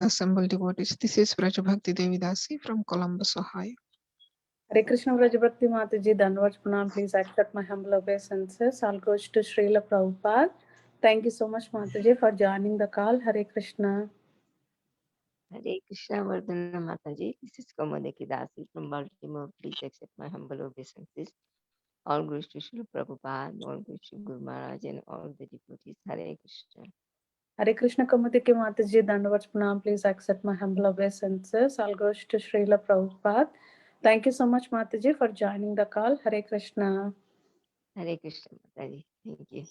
Assembled devotees. This is Braja Bhakti Devi Dasi from Columbus, Ohio. Hare Krishna Vrajabhakti Mataji, Dhanavad Pranam. Please accept my humble obeisances. All goes to Srila Prabhupada. Thank you so much, Mataji, for joining the call. Hare Krishna. Hare Krishna Vardhana Mataji. This is Kamadeki Dasi from Baltimore. Please accept my humble obeisances. All glories to Srila Prabhupada, all glories to Guru Maharaj and all the devotees. Hare Krishna. Hare Krishna Kamadeki Mataji, Dhanavad Pranam. Please accept my humble obeisances. All goes to Srila Prabhupada. Thank you so much, Mataji, for joining the call. Hare Krishna. Hare Krishna Mataji. Thank you.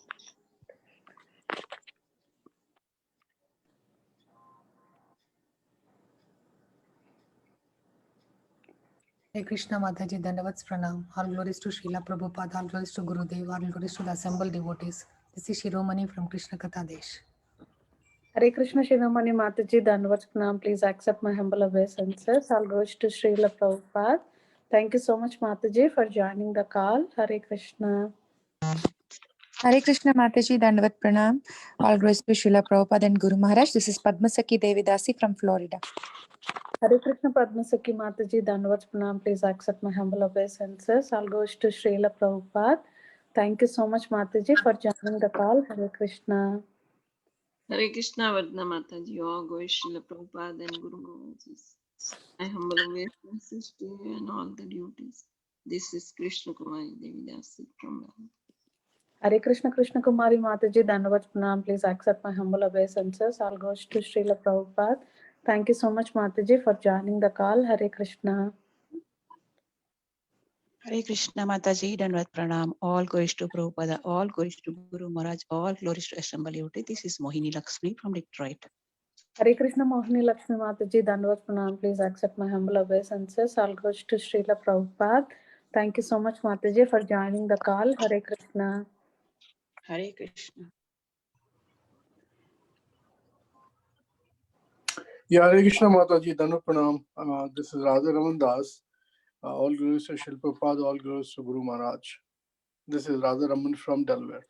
Hare Krishna Mataji, Dandavats Pranam. All glories to Srila Prabhupada, all glories to Gurudev, all glories to the assembled devotees. This is Shiromani from Krishna Katha Desh. Hare Krishna Shiromani Mataji, Dhanavad Pranam. Please accept my humble obeisances. All goes to Srila Prabhupada. Thank you so much, Mataji, for joining the call. Hare Krishna. Hare Krishna Mataji, Dandavat Pranam. All glories to Srila Prabhupada and Guru Maharaj. This is Padmasaki Devidasi from Florida. Hare Krishna Padmasaki Mataji, Dhanavad Pranam. Please accept my humble obeisances. All goes to Srila Prabhupada. Thank you so much, Mataji, for joining the call. Hare Krishna. Hare Krishna Vardhana Mataji, all glories Srila Prabhupada and Guru Maharaj. I humble obeisances to you and all the duties. This is Krishna Kumari Devidasi from Ram. Hare Krishna Krishna Kumari Mataji, Dhanavad Pranam. Please accept my humble obeisances. All goes to Srila Prabhupada. Thank you so much, Mataji, for joining the call. Hare Krishna. Hare Krishna Mataji, Dandavat Pranam. All glories to Prabhupada, all glories to Guru Maharaj, all glories to Assembled Devotee. This is Mohini Lakshmi from Detroit. Hare Krishna Mohini Lakshmi Mataji, Dhanavad Pranam. Please accept my humble obeisances. All goes to Srila Prabhupada. Thank you so much, Mataji, for joining the call. Hare Krishna. Hare Krishna. Yeah, Hare Krishna Mataji, Dhanavad Pranam. This is Radha Raman Das. All glories to Srila Prabhupada, all glories to Guru Maharaj. This is Radha Raman from Delaware.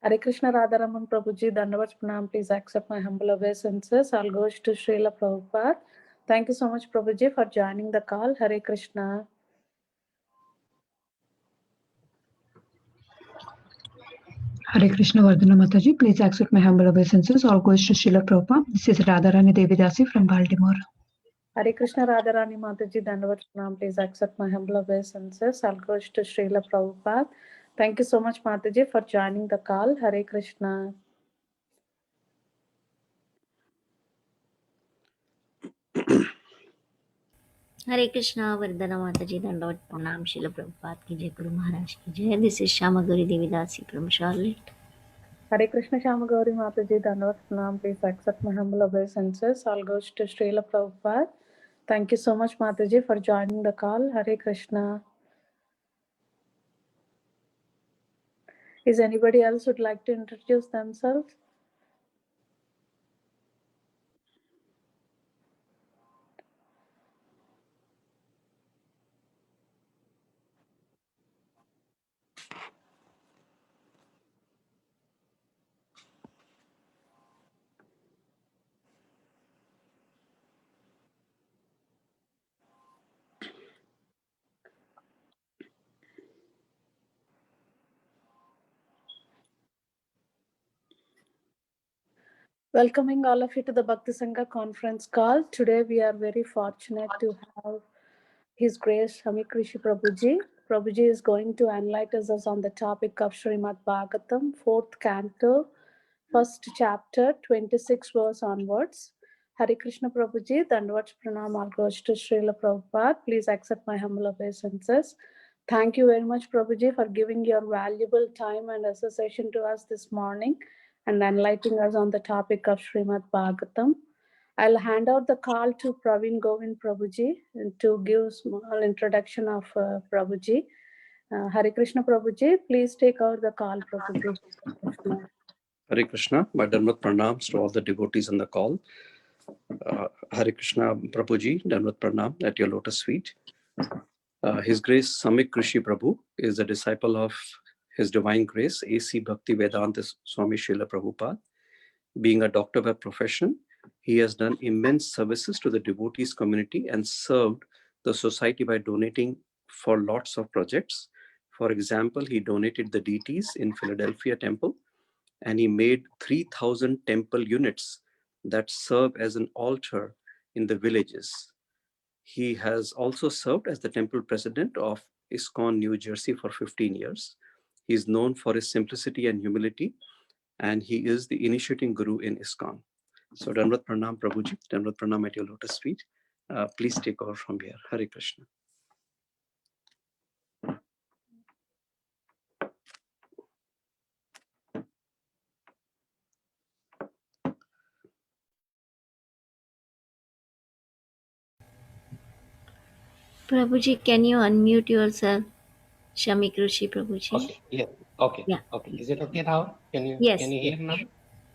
Hare Krishna Radharaman Prabhuji, Dhanavad Pranam. Please accept my humble obeisances. All goes to Srila Prabhupada. Thank you so much, Prabhuji, for joining the call. Hare Krishna. Hare Krishna Vardhana Mataji, please accept my humble obeisances. All goes to Srila Prabhupada. This is Radharani Devidasi from Baltimore. Hare Krishna Radharani Mataji, Dhanavad Pranam. Please accept my humble obeisances. All goes to Srila Prabhupada. Thank you so much, Mataji, for joining the call. Hare Krishna. Hare Krishna Vardhana Mataji, Dandavat Pranam. Srila Prabhupada ki Jai, Guru Maharaj ki Jai. This is Shamagari Devidasi from Charlotte. Hare Krishna Shamagari Mataji, Dhanavad Pranam. Please accept my humble obeisances. All goes to Srila Prabhupada. Thank you so much, Mataji, for joining the call. Hare Krishna. Is anybody else would like to introduce themselves? Welcoming all of you to the Bhakti Sangha conference call. Today we are very fortunate to have His Grace Shamik Rishi Prabhuji. Prabhuji is going to enlighten us on the topic of Srimad Bhagavatam, 4th canto, 1st chapter, 26 verse onwards. Hare Krishna Prabhuji, Dandavat Pranam, all goes to Srila Prabhupada. Please accept my humble obeisances. Thank you very much, Prabhuji, for giving your valuable time and association to us this morning and enlightening us on the topic of Srimad Bhagavatam. I'll hand out the call to Praveen Govind Prabhuji to give a small introduction of Prabhuji. Hare Krishna Prabhuji, please take over the call, Prabhuji. Hare Krishna, my Dhanvat Pranams to all the devotees on the call. Hare Krishna Prabhuji, Dhanvat Pranam at your lotus feet. His Grace Samik Rishi Prabhu is a disciple of His Divine Grace, A.C. Bhakti Vedanta Swami Srila Prabhupada. Being a doctor by profession, He has done immense services to the devotees community and served the society by donating for lots of projects. For example, he donated the deities in Philadelphia temple, and he made 3,000 temple units that serve as an altar in the villages. He has also served as the temple president of ISKCON New Jersey for 15 years. He is known for his simplicity and humility, and he is the initiating guru in ISKCON. So Dandavat Pranam Prabhuji, Dandavat Pranam at your lotus feet. Please take over from here. Hare Krishna. Prabhuji, can you unmute yourself? Shami Krishi Prabhuji. Okay, yes, okay, Yeah. okay. Is it okay now? Can you Yes, hear yes. now?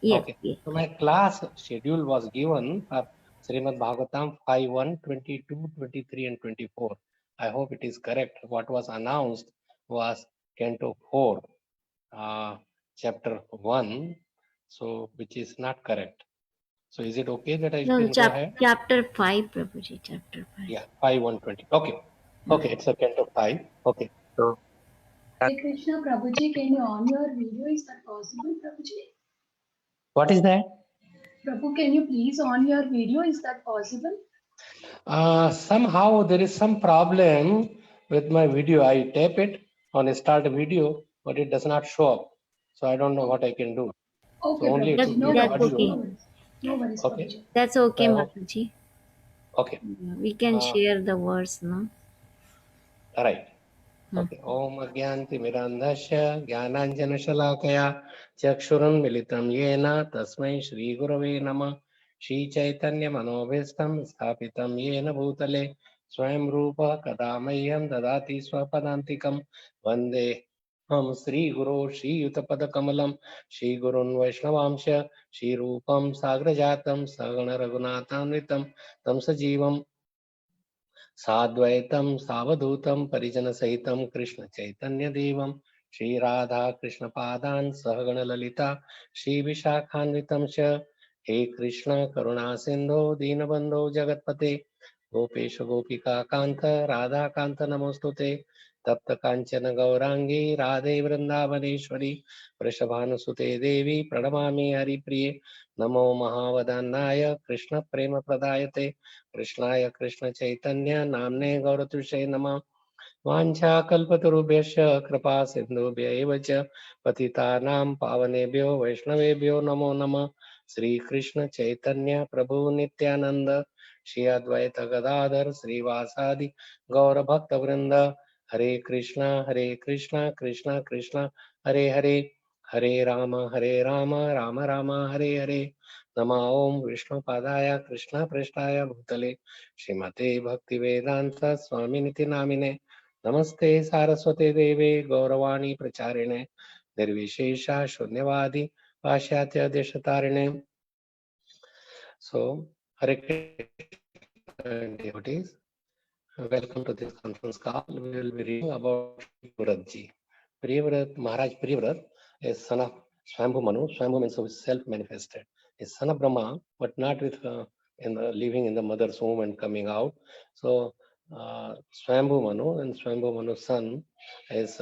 Yes, Okay. yes. So my class schedule was given for Srimad Bhagavatam 5:1, 22, 23, and 24. I hope it is correct. What was announced was Canto 4, Chapter 1, so which is not correct. So is it okay that I No, can go ahead? chapter 5, Prabhuji, chapter 5. Yeah, 5:120. Okay, okay, it's a Canto 5. Okay, so Hey Krishna, Prabhuji, can you on your video? Is that possible, Prabhuji? what is that? Prabhu, can you please on your video? Is that possible? Somehow there is some problem with my video. I tap it on start video, but it does not show up. So I don't know what I can do. Okay, So only it will Prabhuji, no give the That's worries, audio. okay. no worries. No worries, Okay. Prabhuji. That's okay, So I hope- Mataji. Okay. We can share the verse, no? Right. Okay. Om Agyanti Mirandasya Jnananjana Shalakaya Chakshurun Yena Tasmai Shri Gurave Namah Shri Chaitanya Manobhistam Sthapitam Yena Bhutale Swayam Rupa Kadamayam Dadati Swapadantikam Vande Ham Sri Guru Shri Yutapada Kamalam Shri Gurun Vaishnavamsha Shri Rupam Sagrajatam Sagana Raghunathanvitam Tam Sajivam साद्वैतम सावधूतम परिजन सहितम कृष्ण चैतन्य देवम श्री राधा कृष्ण पादान सहगण ललिता श्री विशाखान्वितम च हे कृष्ण करुणा सिंधो दीनबंधो जगतपते गोपेश गोपिका कांत राधा कांत नमोस्तुते तप्त कांचन गौरांगी राधे वृंदावनेश्वरी वृषभानुसुते देवी प्रणमामि हरिप्रिये नमो महावदनाय कृष्ण प्रेम प्रदायते कृष्णाय कृष्ण चैतन्य नामने गौरतुषे नमः वाञ्छाकल्पतरुभ्यश्च कृपा सिन्धुभ्य एव च पतितानां पावनेभ्यो वैष्णवेभ्यो नमो नमः श्री कृष्ण चैतन्य प्रभु नित्यानंद श्री अद्वैत गदाधर श्रीवासादि गौर भक्त वृंद हरे कृष्णा कृष्णा कृष्णा हरे हरे हरे राम राम राम हरे हरे नमः ओम विष्णुपादाय कृष्ण पृष्ठाय भूतले श्रीमते भक्तिवेदांत स्वामिनिति नामिने नमस्ते सारस्वते देवे गौरवाणी प्रचारिणे निर्विशेषा शून्यवादी पाश्चात्य देशतारिणे. So Hare Krishna devotees, welcome to this conference call. We will be reading about Priyavrat ji. Priyavrat, Maharaj Priyavrat is son of Swambhu Manu. Swambhu means self-manifested. Is son of Brahma, but not with living in the mother's womb and coming out. So Swambhu Manu and Swambhu Manu's son is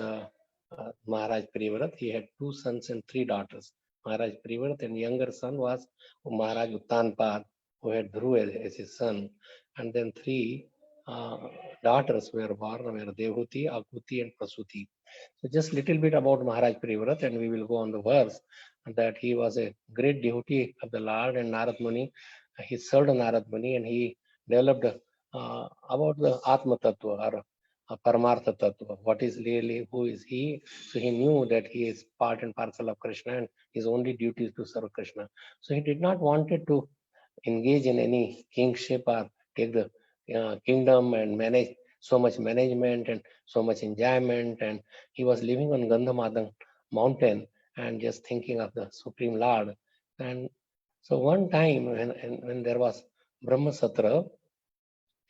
Maharaj Priyavrat. He had 2 sons and 3 daughters. Maharaj Priyavrat, and younger son was Maharaj Uttanpad, who had Dhruva as his son, and then 3 daughters were born, were Devuti, Akuti, and Prasuti. So just little bit about Maharaj Priyavrat, and we will go on the verse that he was a great devotee of the Lord and Narad Muni. He served Narad Muni, and he developed about the Atma Tattva or Paramartha Tattva. What is really, who is he? So he knew that he is part and parcel of Krishna, and his only duty is to serve Krishna. So he did not wanted to engage in any kingship or take the kingdom and manage so much management and so much enjoyment. And he was living on Gandhamadang mountain and just thinking of the Supreme Lord. And so one time when there was Brahma Satra,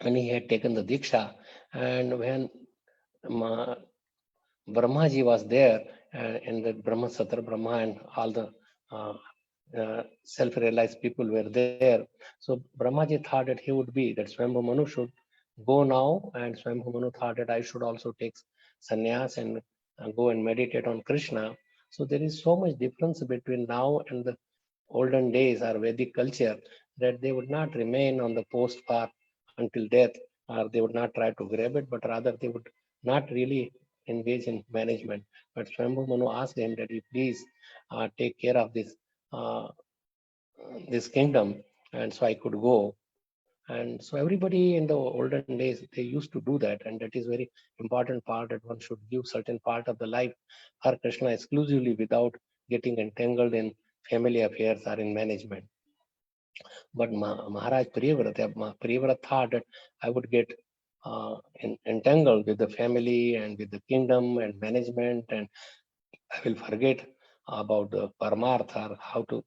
and he had taken the Diksha, and when Brahmaji was there in the Brahma Satra, Brahma and all the self-realized people were there. So Brahmaji thought that he would be, that Swayambhu Manu should go now, and Swayambhu Manu thought that I should also take sannyas and go and meditate on Krishna. So there is so much difference between now and the olden days or Vedic culture, that they would not remain on the post path until death, or they would not try to grab it, but rather they would not really engage in management. But Swayambhu Manu asked him that you please take care of this kingdom, and so I could go. And so everybody in the olden days, they used to do that, and that is very important part, that one should give certain part of the life for Krishna exclusively without getting entangled in family affairs or in management. But Maharaj Priyavrat thought that I would get entangled with the family and with the kingdom and management, and I will forget about the Paramartha, or how to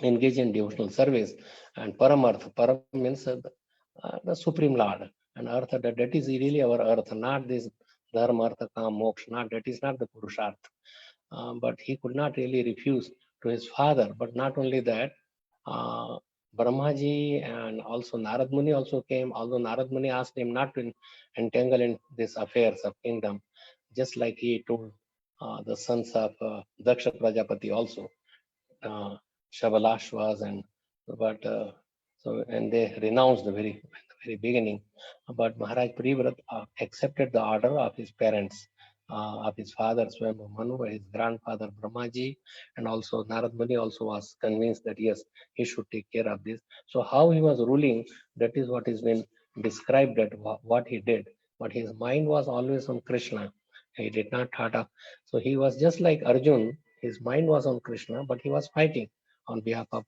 engage in devotional service. And Paramartha, Param means the Supreme Lord, and Artha, that is really our Earth, not this Dharma, Artha, Kam, Moksha, not that is not the Purusharth. But he could not really refuse to his father. But not only that, Brahmaji and also Narad Muni also came, although Narad Muni asked him not to entangle in these affairs of kingdom, just like he told the sons of Daksha Prajapati also, Shabalashvas, and they renounced the very beginning. But Maharaj Priyavrat accepted the order of his parents, of his father Swayambhu Manu, his grandfather Brahmaji, and also Narad Muni also was convinced that yes, he should take care of this. So how he was ruling, that is what is been described, that what he did. But his mind was always on Krishna. He did not thought of, so he was just like Arjun. His mind was on Krishna, but he was fighting on behalf of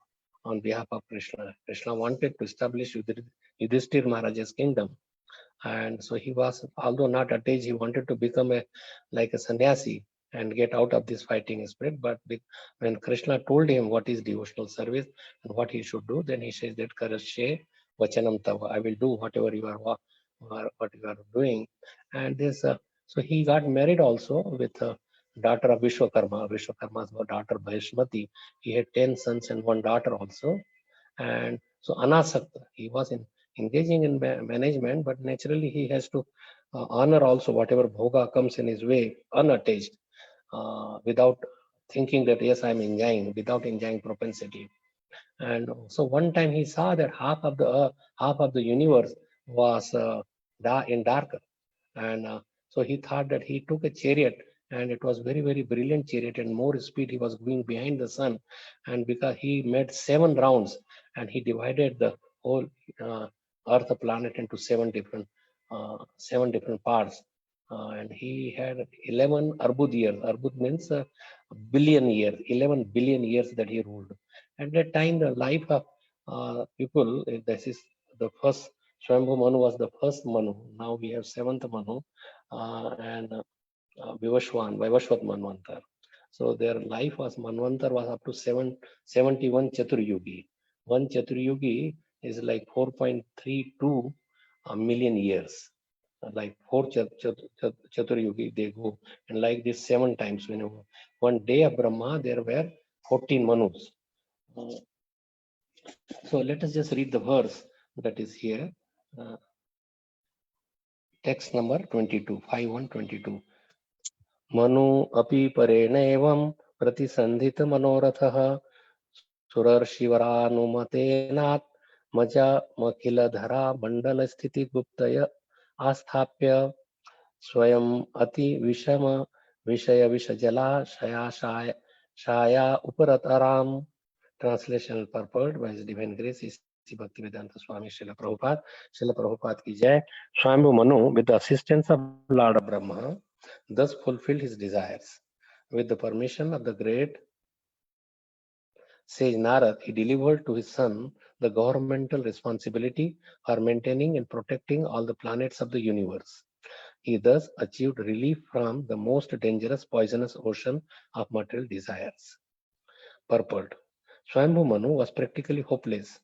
Krishna. Krishna wanted to establish Yudhishthir Maharaj's kingdom, and so he was, although not attached, he wanted to become like a sannyasi and get out of this fighting spirit. But when Krishna told him what is devotional service and what he should do, then he says that Karashe Vachanam Tava, I will do whatever you are doing. And this, so he got married also with daughter of Vishwakarma. Vishwakarma's daughter Bhaishmati. He had 10 sons and 1 daughter also. And so Anasakta, he was engaging in management, but naturally he has to honor also whatever bhoga comes in his way, unattached, without thinking that yes, I'm enjoying, without enjoying propensity. And so one time he saw that half of the universe was in dark, and so he thought that he took a chariot, and it was very, very brilliant chariot, and more speed he was going behind the sun. And because he made 7 rounds, and he divided the whole Earth planet into 7 different parts, and he had 11 Arbud years. Arbud means billion years, 11 billion years that he ruled. At that time, the life of people, this is the first. Swayambhu Manu was the first Manu. Now we have 7th Manu, and Vivashvat Manvantar. So their life was, Manvantar was up to 71 Chaturyugi. One Chaturyugi is like 4.32 million years. Like 4 Chaturyugi they go, and like this 7 times. When one day of Brahma, there were 14 Manus. So let us just read the verse that is here. Text number 22, 5:1-22. Manu api parena evam pratisandhita manorathah surarshivaranumatenat maja makila dhara mandala sthiti guptaya asthapya swayam ati vishama vishaya vishajala shaya uparataram. Translation purport by His Divine Grace is Bhaktivedanta Swami Srila Prabhupada ki jai. Swayambhu Manu, with the assistance of Lord Brahma, thus fulfilled his desires. With the permission of the great sage Narad, he delivered to his son the governmental responsibility for maintaining and protecting all the planets of the universe. He thus achieved relief from the most dangerous poisonous ocean of material desires. Purport. Swayambhu Manu was practically hopeless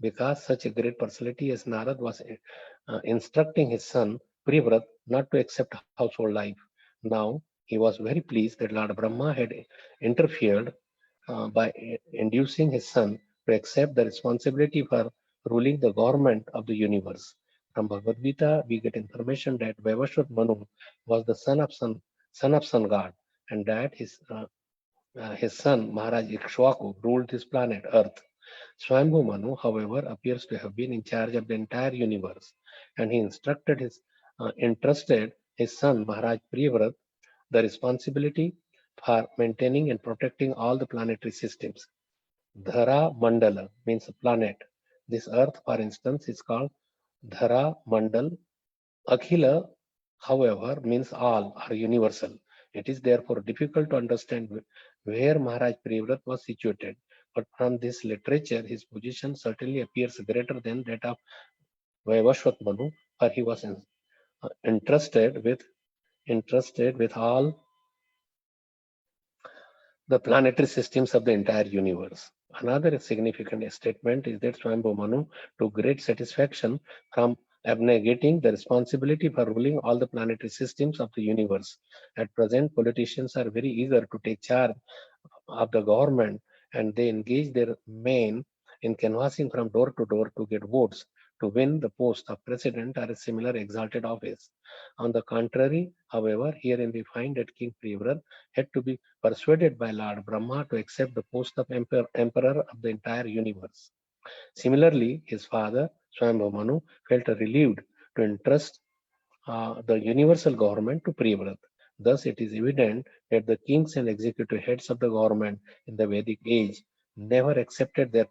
because such a great personality as Narad was instructing his son Priyavrat not to accept household life. Now he was very pleased that Lord Brahma had interfered by inducing his son to accept the responsibility for ruling the government of the universe. From Bhagavad Gita, we get information that Vaivashvat Manu was the son of sun god, and that his son Maharaj Ikshwaku ruled this planet Earth. Swambhu Manu, however, appears to have been in charge of the entire universe, and he entrusted his son Maharaj Priyavrat the responsibility for maintaining and protecting all the planetary systems. Dhara Mandala means a planet. This Earth, for instance, is called Dhara Mandal. Akhila, however, means all or universal. It is therefore difficult to understand where Maharaj Priyavrat was situated. But from this literature, his position certainly appears greater than that of Vaivashvat Manu, for he was entrusted with all the planetary systems of the entire universe. Another significant statement is that Swambhu Manu took great satisfaction from abnegating the responsibility for ruling all the planetary systems of the universe. At present, politicians are very eager to take charge of the government, and they engage their men in canvassing from door to door to get votes to win the post of president or a similar exalted office. On the contrary, however, herein we find that King Priyavrat had to be persuaded by Lord Brahma to accept the post of emperor of the entire universe. Similarly, his father, Swambhu Manu, felt relieved to entrust the universal government to Priyavrat. Thus, it is evident that the kings and executive heads of the government in the Vedic age never accepted their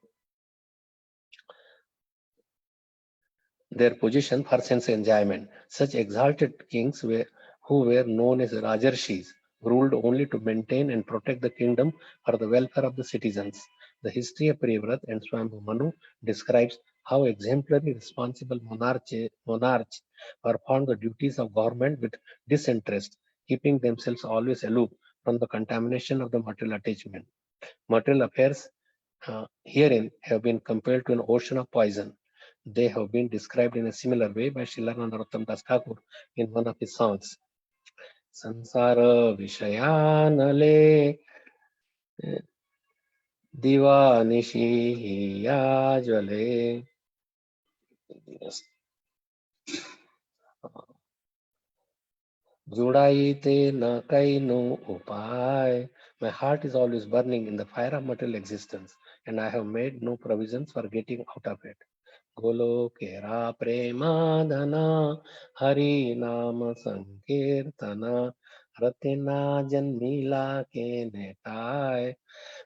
position for sense enjoyment. Such exalted kings who were known as Rajarshis ruled only to maintain and protect the kingdom for the welfare of the citizens. The history of Priyavrat and Swambhu Manu describes how exemplary responsible monarchs performed the duties of government with disinterest, keeping themselves always aloof from the contamination of the material attachment. Material affairs herein have been compared to an ocean of poison. They have been described in a similar way by Srila Narottam Das Thakur in one of his songs. Sansara Vishayanale Diva Nishiya Jale. Judaite na kainu upay. My heart is always burning in the fire of material existence, and I have made no provisions for getting out of it. Golokera premadhana Hari Nama Sankirtana Ratina Janmila ke netai.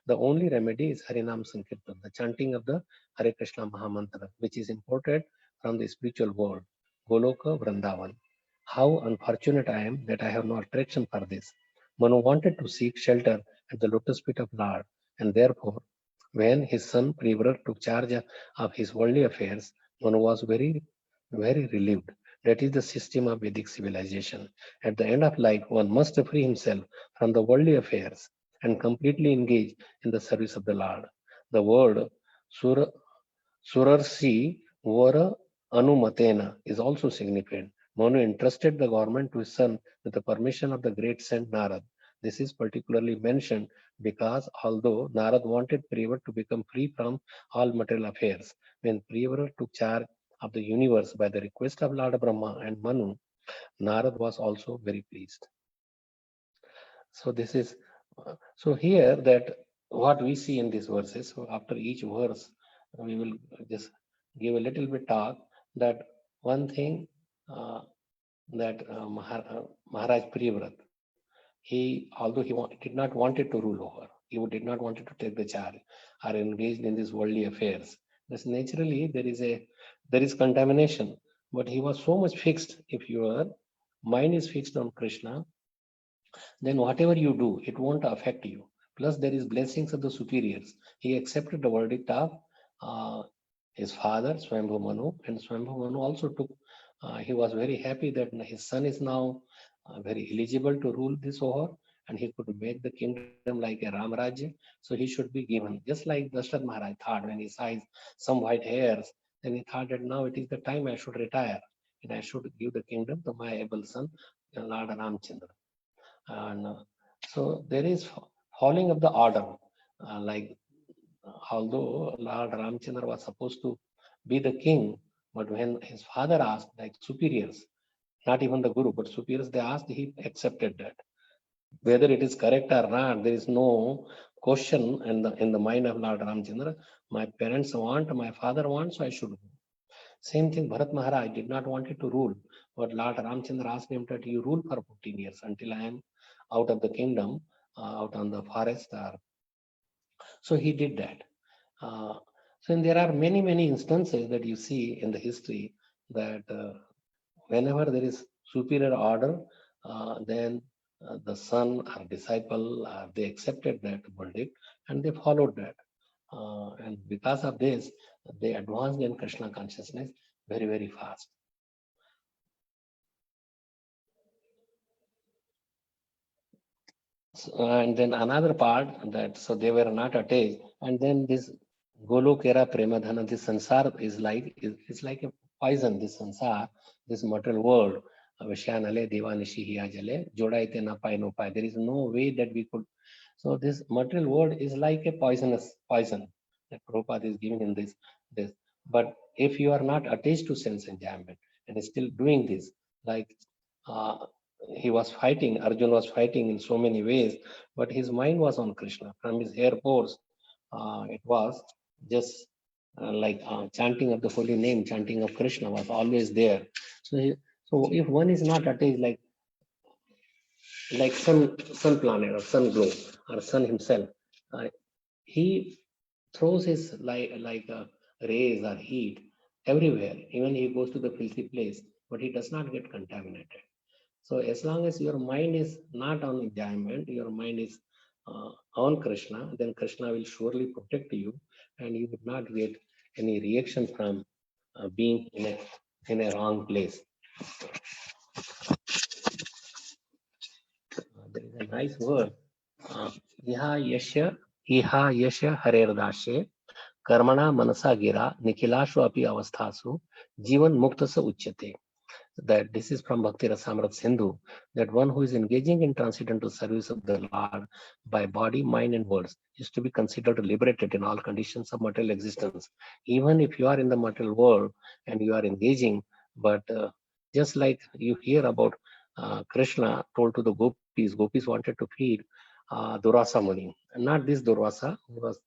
The only remedy is Harinam Sankirtan, the chanting of the Hare Krishna Mahamantra, which is imported from the spiritual world, Goloka Vrindavan. How unfortunate I am that I have no attraction for this. Manu wanted to seek shelter at the lotus feet of Lord, and therefore, when his son Priyavrat took charge of his worldly affairs, Manu was very, very relieved. That is the system of Vedic civilization. At the end of life, one must free himself from the worldly affairs and completely engage in the service of the Lord. The word Surarsi Vara Anumatena is also significant. Manu entrusted the government to his son with the permission of the great saint Narad. This is particularly mentioned because although Narad wanted Priyavrat to become free from all material affairs, when Priyavrat took charge of the universe by the request of Lord Brahma and Manu, Narad was also very pleased. So this is, so here that what we see in these verses, so after each verse, we will just give a little bit talk that one thing that Maharaj Priyavrat, although he did not wanted to rule over, he did not wanted to take the charge or engaged in these worldly affairs. Thus naturally there is contamination, but he was so much fixed. If your mind is fixed on Krishna, then whatever you do, it won't affect you. Plus there is blessings of the superiors. He accepted the verdict of his father, Swambhu Manu, and Swambhu Manu also took, he was very happy that his son is now very eligible to rule this over, and he could make the kingdom like a Ramarajya, so he should be given. Just like Dasharatha Maharaj thought when he saw some white hairs, then he thought that now it is the time I should retire, and I should give the kingdom to my able son, Lord Ramchandra. And so there is falling of the order. although Lord Ramchandra was supposed to be the king, but when his father asked, like superiors, not even the guru, but superiors, they asked, he accepted that. Whether it is correct or not, there is no question in the mind of Lord Ramchandra. My parents want, my father wants, so I should go. Same thing, Bharat Maharaj did not want to rule, but Lord Ramchandra asked him that you rule for 14 years until I am out of the kingdom, out on the forest. So he did that. So there are many instances that you see in the history that whenever there is superior order, then the son or disciple, they accepted that verdict and they followed that. And because of this, they advanced in Krishna consciousness very fast. So, and then another part that, so they were not attached. And then this Golokera Premadhana, this sansar is like, it's like a poison, this sansar, this material world. Vishyanale, Devanishi, Hiyajale, Jodaite na pai no pai. There is no way that we could. So this material world is like a poisonous poison that Prabhupada is giving in this. But if you are not attached to sense enjoyment and is still doing this, like he was fighting, Arjuna was fighting in so many ways, but his mind was on Krishna. From his hair pores, it was just chanting of the holy name, chanting of Krishna was always there. So if one is not attached, like sun planet or sun globe or sun himself, he throws his rays or heat everywhere. Even he goes to the filthy place, but he does not get contaminated. So as long as your mind is not on enjoyment, your mind is on Krishna, then Krishna will surely protect you, and you would not get any reaction from being in a wrong place. There is a nice word. Iha yasha harerdashe karmana manasa gira nikhilashu api avasthasu jivan muktasa uchyate. That this is from Bhakti Rasamrita Sindhu, that one who is engaging in transcendental service of the Lord by body, mind and words is to be considered liberated in all conditions of material existence. Even if you are in the material world and you are engaging, but just like you hear about Krishna told to the gopis wanted to feed Durvasa Muni. Not this Durvasa, who was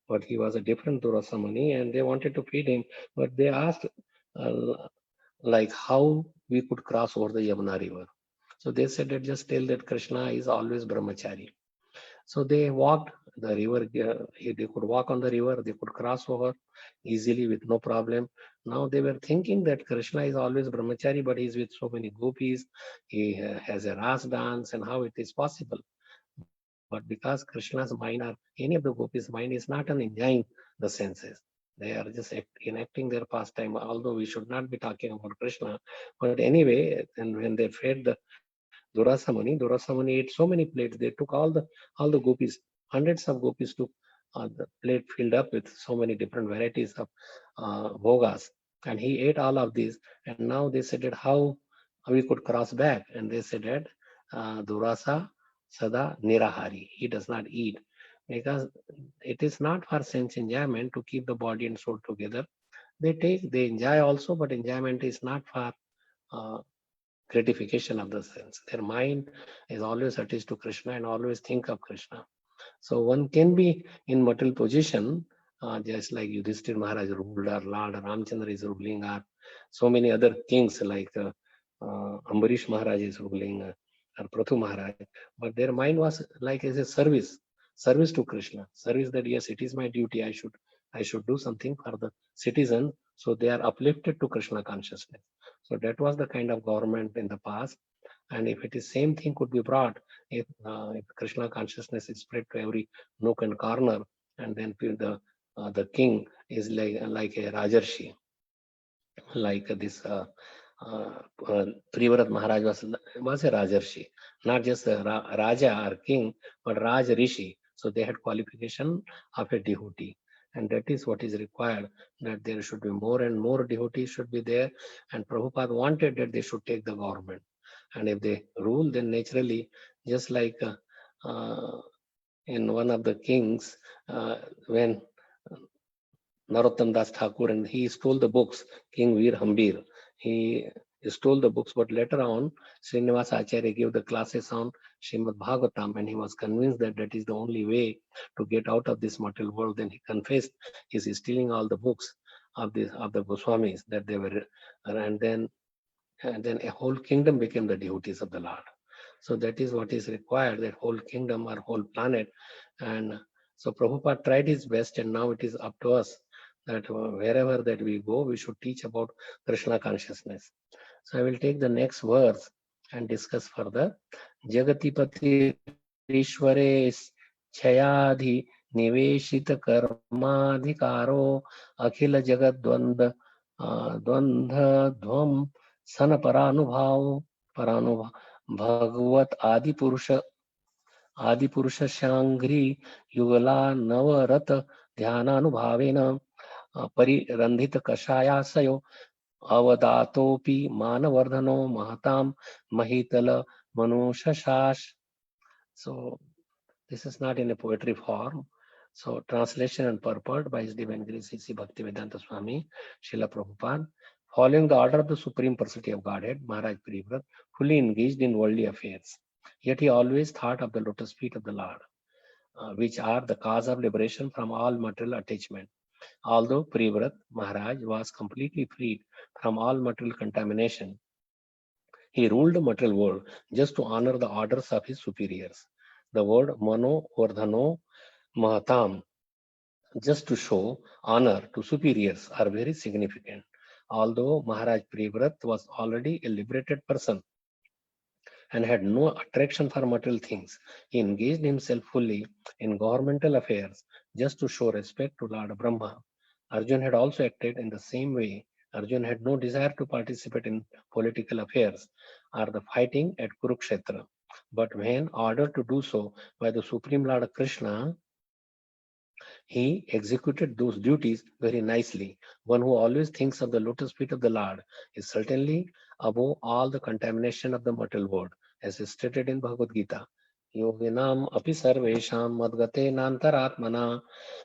but he was a different Durvasa Muni, and they wanted to feed him, but they asked how we could cross over the Yamuna river. So they said that just tell that Krishna is always brahmachari. So they walked the river, they could walk on the river, they could cross over easily with no problem. Now they were thinking that Krishna is always brahmachari, but he's with so many gopis, he has a ras dance, and how it is possible. But because Krishna's mind or any of the gopis' mind is not on enjoying the senses, they are just enacting their pastime, although we should not be talking about Krishna. But anyway, and when they fed the Durvasa Muni ate so many plates, they took all the gopis, hundreds of gopis took the plate filled up with so many different varieties of bhogas. And he ate all of these. And now they said that how we could cross back. And they said that Durvasa Sada Nirahari, he does not eat, because it is not for sense enjoyment to keep the body and soul together. They enjoy also, but enjoyment is not for gratification of the sense. Their mind is always attached to Krishna and always think of Krishna. So one can be in material position, just like Yudhishthira Maharaj ruled, or Lord Ramchandra is ruling, or so many other kings like Ambarish Maharaj is ruling, or Prathu Maharaj. But their mind was like as a service to Krishna. Service that yes, it is my duty. I should do something for the citizen. So they are uplifted to Krishna consciousness. So that was the kind of government in the past. And if it is same thing could be brought, if Krishna consciousness is spread to every nook and corner, and then the king is like a Rajarshi, like this Priyavrat Maharaj was a Rajarshi, not just a Raja or king, but Raj Rishi. So they had qualification of a devotee. And that is what is required, that there should be more and more devotees should be there. And Prabhupada wanted that they should take the government. And if they rule, then naturally, just like in one of the kings when Narottam Das Thakur, and he stole the books, King Veer Hambir. He stole the books, but later on, Srinivas Acharya gave the classes on Srimad Bhagavatam, and he was convinced that that is the only way to get out of this material world. Then he confessed he's stealing all the books of the Goswamis that they were, and then a whole kingdom became the devotees of the Lord. So that is what is required, that whole kingdom or whole planet. And so Prabhupada tried his best, and now it is up to us that wherever that we go, we should teach about Krishna consciousness. So I will take the next verse and discuss further. Jagatipati Ishwares Chayadhi Niveshita Karmadhikaro Akhila Jagat Dvandha Dvam Sana Paranubhav Bhagavat Adi Purusha Shangri Yugala Navarat Dhyananubhavena Parirandhita Kashayasayo Avadatopi Manavardhano Mahatam Mahitala Manushashash. So this is not in a poetry form. So translation and purport by His Divine Grace C.C. Bhaktivedanta Swami, Srila Prabhupada. Following the order of the Supreme Personality of Godhead, Maharaj Priyavrat fully engaged in worldly affairs. Yet he always thought of the lotus feet of the Lord, which are the cause of liberation from all material attachment. Although Priyavrat Maharaj was completely freed from all material contamination, he ruled the material world just to honor the orders of his superiors. The word Mano Vardhano Mahatam, just to show honor to superiors, are very significant. Although Maharaj Priyavrat was already a liberated person and had no attraction for material things, he engaged himself fully in governmental affairs just to show respect to Lord Brahma. Arjun had also acted in the same way. Arjun had no desire to participate in political affairs or the fighting at Kurukshetra. But when ordered to do so by the Supreme Lord Krishna, he executed those duties very nicely. One who always thinks of the lotus feet of the Lord is certainly above all the contamination of the material world, as is stated in Bhagavad Gita. Yoginam api sarvesham madgate nantaratmana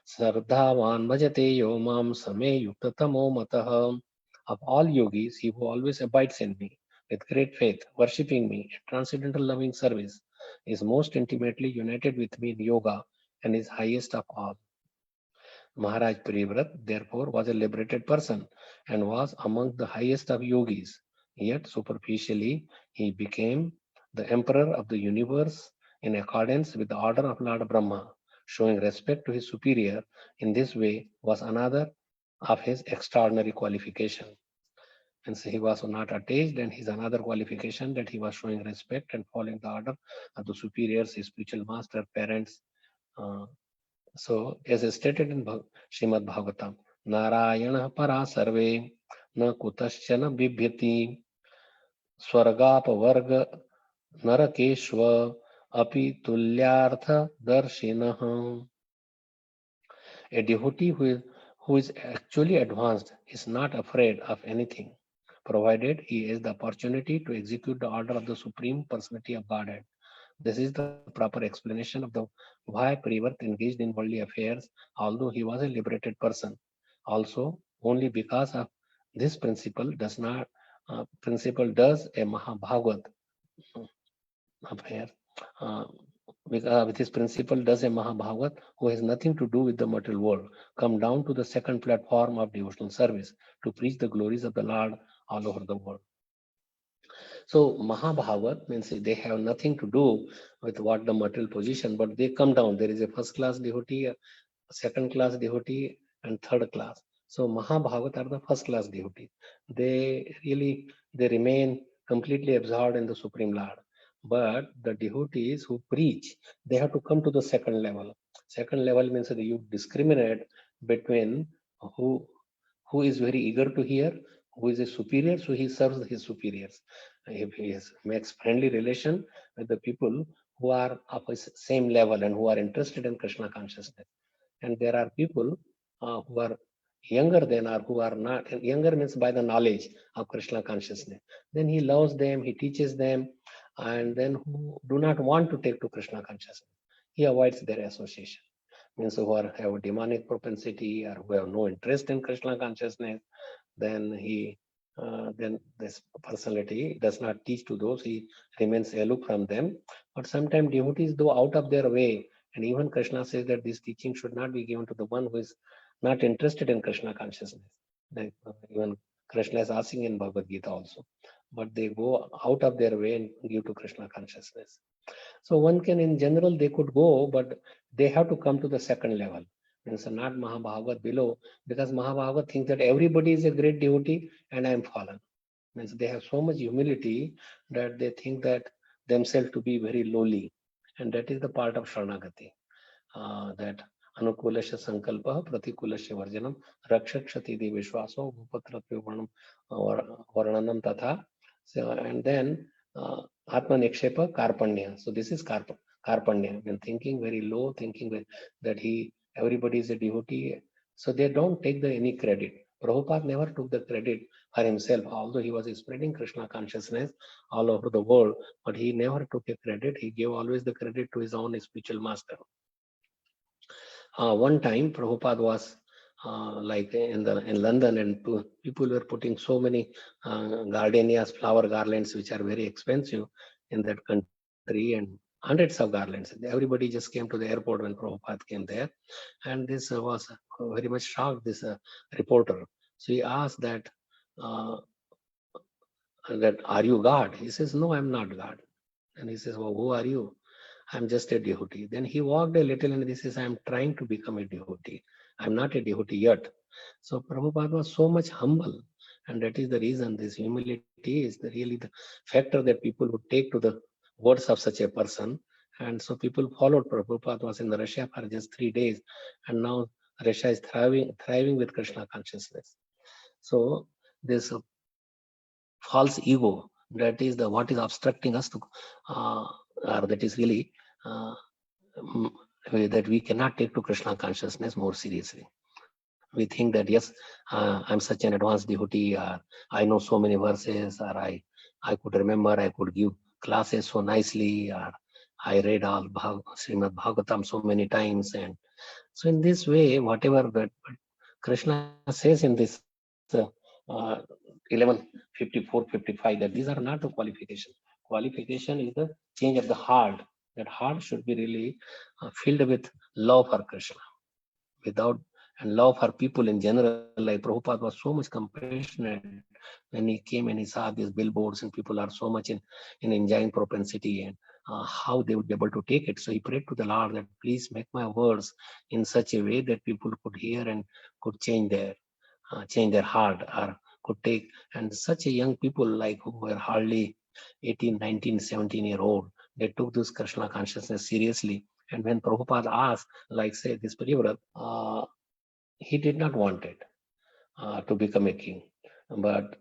sardhavan bhajate yo mam same yuktatamo matah. Of all yogis, he who always abides in me with great faith, worshipping me in transcendental loving service, is most intimately united with me in yoga and is highest of all. Maharaj Priyavrat, therefore, was a liberated person and was among the highest of yogis. Yet, superficially, he became the emperor of the universe in accordance with the order of Lord Brahma. Showing respect to his superior in this way was another of his extraordinary qualification. And so he was not attached, and his another qualification that he was showing respect and following the order of the superiors, his spiritual master, parents. So, as stated in Srimad Bhagavatam, Narayana para sarve na kutaschana bibhyati swargapa varga narakeshva api tulyartha darshinah. A devotee who is actually advanced is not afraid of anything, provided he has the opportunity to execute the order of the Supreme Personality of Godhead. This is the proper explanation of the why Priyavrat engaged in worldly affairs, although he was a liberated person. Also, only because of this principle does a Mahabhagavat affair. With this principle does a Mahabhagavat who has nothing to do with the material world come down to the second platform of devotional service to preach the glories of the Lord all over the world. So Mahabhagavat means they have nothing to do with what the material position, but they come down. There is a first class devotee, a second class devotee, and third class. So Mahabhagavat are the first class devotees. They remain completely absorbed in the Supreme Lord. But the devotees who preach, they have to come to the second level. Second level means that you discriminate between who is very eager to hear, who is a superior, so he serves his superiors. If he makes friendly relation with the people who are of his same level and who are interested in Krishna consciousness. And there are people who are younger than or who are not. Younger means by the knowledge of Krishna consciousness. Then he loves them, he teaches them, and then who do not want to take to Krishna consciousness. he avoids their association. Means who have a demonic propensity or who have no interest in Krishna consciousness, then then this personality does not teach to those, he remains aloof from them. But sometimes devotees go out of their way, and even Krishna says that this teaching should not be given to the one who is not interested in Krishna consciousness. Like even Krishna is asking in Bhagavad Gita also, but they go out of their way and give to Krishna consciousness. So one can, in general, they could go, but they have to come to the second level. Means not Mahabhagavat below, because Mahabhagavat thinks that everybody is a great devotee and I am fallen. Means they have so much humility that they think that themselves to be very lowly, and that is the part of Sharanagati. That Anukulasya Sankalpa Pratikulasya Varjanam Rakshakshati Vishwaso Bhupatratyo Varnanam Tatha. So, and then Atma Nikshepa Karpanya. So this is Karpanya. When thinking very low, thinking that everybody is a devotee, so they don't take any credit. Prabhupada never took the credit for himself, although he was spreading Krishna consciousness all over the world, but he never took a credit. He gave always the credit to his own spiritual master. One time Prabhupada was like in London, and people were putting so many gardenias, flower garlands, which are very expensive in that country, and hundreds of garlands. Everybody just came to the airport when Prabhupada came there, and this was very much shocked, this reporter. So he asked that, are you God? He says, no, I'm not God. And he says, well, who are you? I'm just a devotee. Then he walked a little and he says, I'm trying to become a devotee. I'm not a devotee yet. So Prabhupada was so much humble. And that is the reason this humility is really the factor that people would take to the words of such a person. And so people followed. Prabhupada was in Russia for just 3 days. And now Russia is thriving with Krishna consciousness. So this false ego, that is what is obstructing us to, or that is really that we cannot take to Krishna consciousness more seriously. We think that yes, I'm such an advanced devotee, or I know so many verses, or I could remember, I could give classes so nicely, or I read all Srimad Bhagavatam so many times. And so in this way, whatever that Krishna says in this 11:54-55, that these are not the qualification. Qualification is the change of the heart. That heart should be really filled with love for Krishna, and love for people in general. Like Prabhupada was so much compassionate when he came and he saw these billboards and people are so much in enjoying propensity, and how they would be able to take it. So he prayed to the Lord that please make my words in such a way that people could hear and could change their heart, or could take. And such a young people, like who were hardly 18, 19, 17-year-old, they took this Krishna consciousness seriously. And when Prabhupada asked, like say this Priyavrat, he did not want it to become a king. But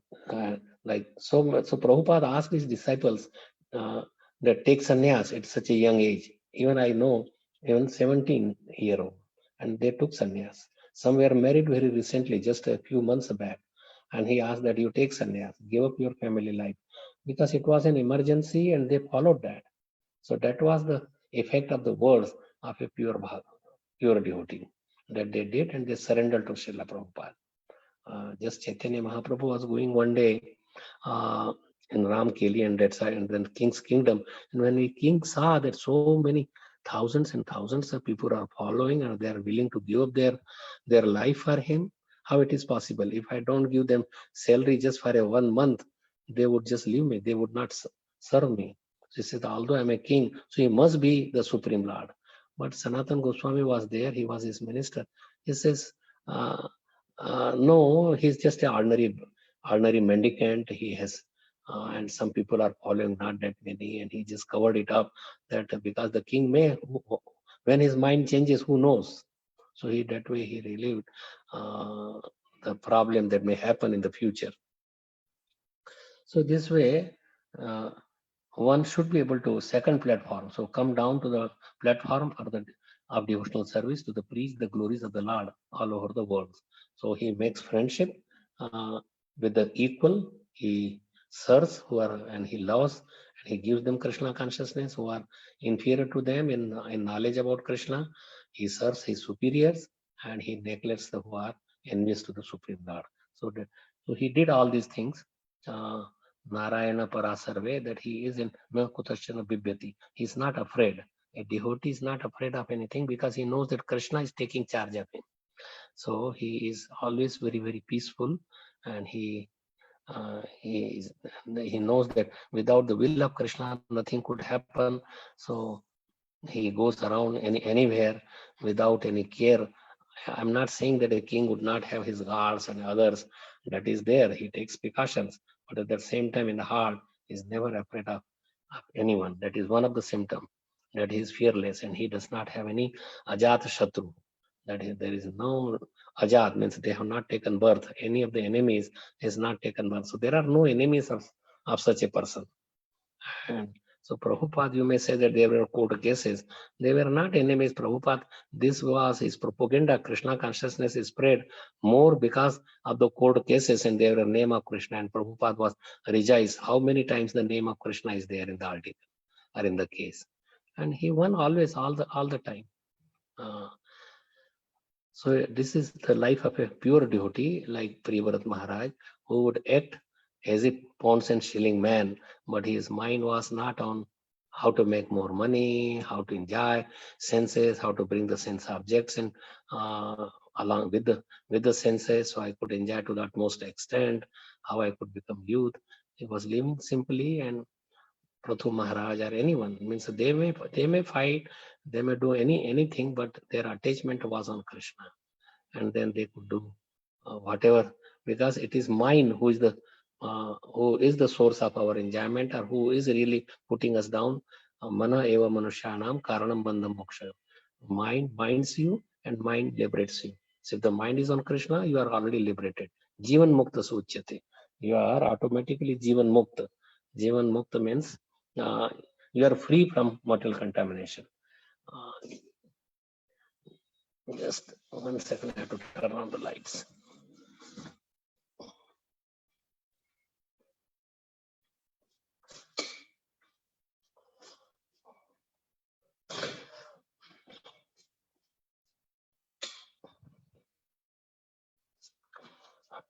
so Prabhupada asked his disciples that take sannyas at such a young age. Even I know, even 17-year-old, and they took sannyas. Some were married very recently, just a few months back. And he asked that you take sannyas, give up your family life, because it was an emergency, and they followed that. So that was the effect of the words of a pure devotee that they did, and they surrendered to Srila Prabhupada. Just Chaitanya Mahaprabhu was going one day in Ramkeli and that side, and then King's Kingdom. And when the king saw that so many thousands and thousands of people are following, and they are willing to give up their life for him, how it is possible? If I don't give them salary just for 1 month, they would just leave me. They would not serve me. So he said, although I'm a king, so he must be the Supreme Lord. But Sanatan Goswami was there. He was his minister. He says, no, he's just an ordinary mendicant. He has, and some people are following, not that many, and he just covered it up that because the king may, when his mind changes, who knows? So that way he relieved the problem that may happen in the future. So this way, one should be able to second platform. So come down to the platform of devotional service to preach the glories of the Lord all over the world. So he makes friendship with the equal. He serves and he loves, He gives them Krishna consciousness who are inferior to them in knowledge about Krishna. He serves his superiors and he neglects the who are envious to the Supreme Lord. So he did all these things. Narayana Parasarve, that he is in Kutashana Bibhyati. He is not afraid. A devotee is not afraid of anything because he knows that Krishna is taking charge of him. So he is always very, very peaceful, and he knows that without the will of Krishna, nothing could happen. So he goes around anywhere without any care. I'm not saying that a king would not have his guards and others. That is there. He takes precautions, but at the same time, in the heart, he's never afraid of anyone. That is one of the symptoms that he is fearless, and he does not have any ajat shatru. That is, there is no ajat, means they have not taken birth. Any of the enemies has not taken birth. So there are no enemies of such a person. And so Prabhupada, you may say that there were court cases. They were not enemies. Prabhupada, this was his propaganda. Krishna consciousness is spread more because of the court cases, and there were name of Krishna, and Prabhupada was rejoiced. How many times the name of Krishna is there in the article or in the case? And he won always, all the time. So this is the life of a pure devotee like Priyavrat Maharaj, who would act as a pounds and shilling man, but his mind was not on how to make more money, how to enjoy senses, how to bring the sense objects in along with the senses, so I could enjoy to the utmost extent, how I could become youth. He was living simply, and Prathu Maharaj or anyone means they may fight, they may do anything, but their attachment was on Krishna, and then they could do whatever, because it is mind who is the source of our enjoyment, or who is really putting us down. Mana eva manushyanam karanam bandham moksha. Mind binds you and mind liberates you. So if the mind is on Krishna, you are already liberated. Jivan mukta suchyate. You are automatically Jivan mukta. Jivan mukta means you are free from material contamination. Just 1 second, I have to turn on the lights.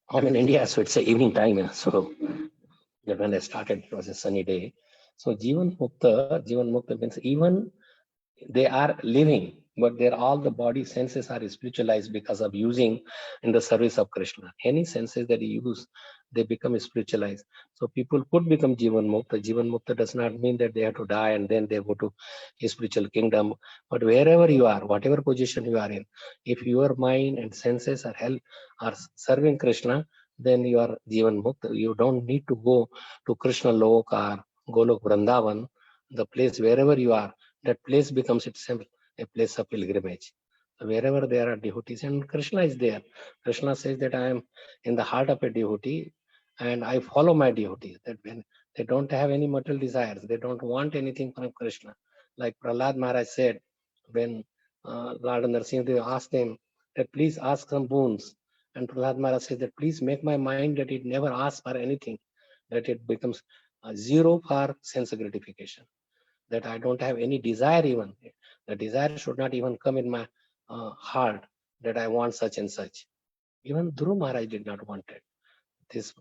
I'm in India, so it's a evening time. So when I started, it was a sunny day. So Jivan Mukta means even they are living, but all the body senses are spiritualized because of using in the service of Krishna. Any senses that you use, they become spiritualized. So people could become Jivan Mukta. Jivan Mukta does not mean that they have to die and then they go to a spiritual kingdom. But wherever you are, whatever position you are in, if your mind and senses are serving Krishna, then you are Jivan Mukta. You don't need to go to Krishna Lok or Golok Vrindavan, the place wherever you are. That place becomes itself a place of pilgrimage. So wherever there are devotees, and Krishna is there. Krishna says that I am in the heart of a devotee and I follow my devotees. That when they don't have any material desires, they don't want anything from Krishna. Like Prahlad Maharaj said, when Lord Narasimha asked him that please ask some boons. And Prahlad Maharaj said that please make my mind that it never asks for anything, that it becomes zero for sense gratification. That I don't have any desire even. The desire should not even come in my heart that I want such and such. Even Dhruv Maharaj did not want it. This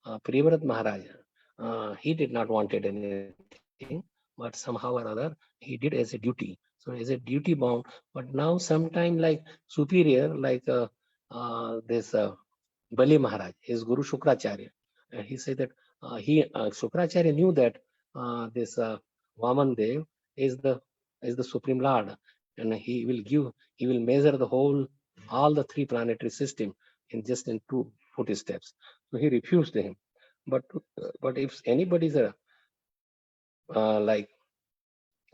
Priyavrat Maharaj, he did not want it anything, but somehow or other he did as a duty. So as a duty bound, but now sometime like superior, like this Bali Maharaj, his Guru Shukracharya, he said that Shukracharya knew that this Vaman Dev is the Supreme Lord, and he will measure all the three planetary system in 2 footsteps. So he refused him. But if anybody is like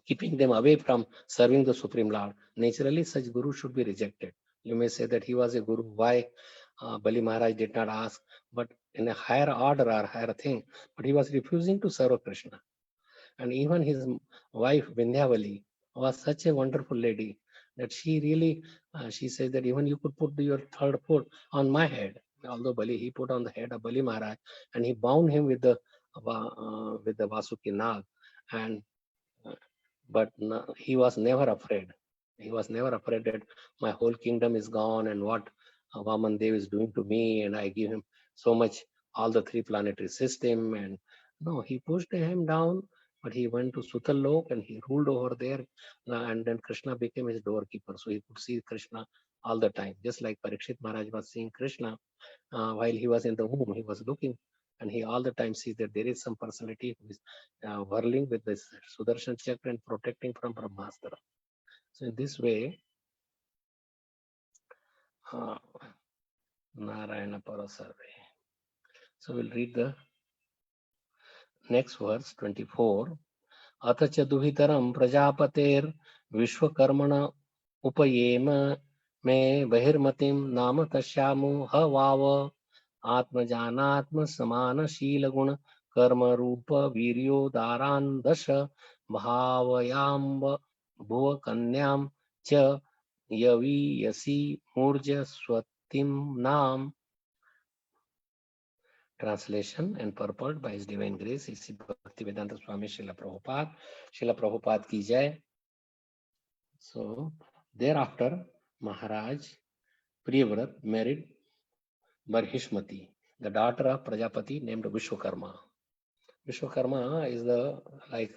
keeping them away from serving the Supreme Lord, naturally such guru should be rejected. You may say that he was a guru. Why Bali Maharaj did not ask, but in a higher order or higher thing, but he was refusing to serve Krishna. And even his wife Vindhyavali was such a wonderful lady that she really, she said that even you could put your third foot on my head. Although Bali, he put on the head of Bali Maharaj, and he bound him with the Vasuki Nag, and but he was never afraid. He was never afraid that my whole kingdom is gone and what Vaman Dev is doing to me, and I give him so much, all the 3 planetary system. And no, he pushed him down, but he went to Sutal Lok and he ruled over there. And then Krishna became his doorkeeper. So he could see Krishna all the time. Just like Parikshit Maharaj was seeing Krishna while he was in the womb, he was looking. And he all the time sees that there is some personality who is whirling with this Sudarshan Chakra and protecting from Brahmastra. So in this way, Narayana Parasarve. So we'll read the next verse, 24. Atha chaduvitaram prajapater vishwakarmana upayema me bahirmatim nama tasyamu havava atmajanatma samana shilaguna karma rupa viryo daran dasha bhavayamba bhuva kanyam cha yavi yasi murja swatim nam. Translation and purport by His Divine Grace, His Bhaktivedanta Swami Srila Prabhupada. Srila Prabhupada ki jai. So, thereafter, Maharaj Priyavrat married Barhishmati, the daughter of Prajapati named Vishwakarma. Vishwakarma is the, like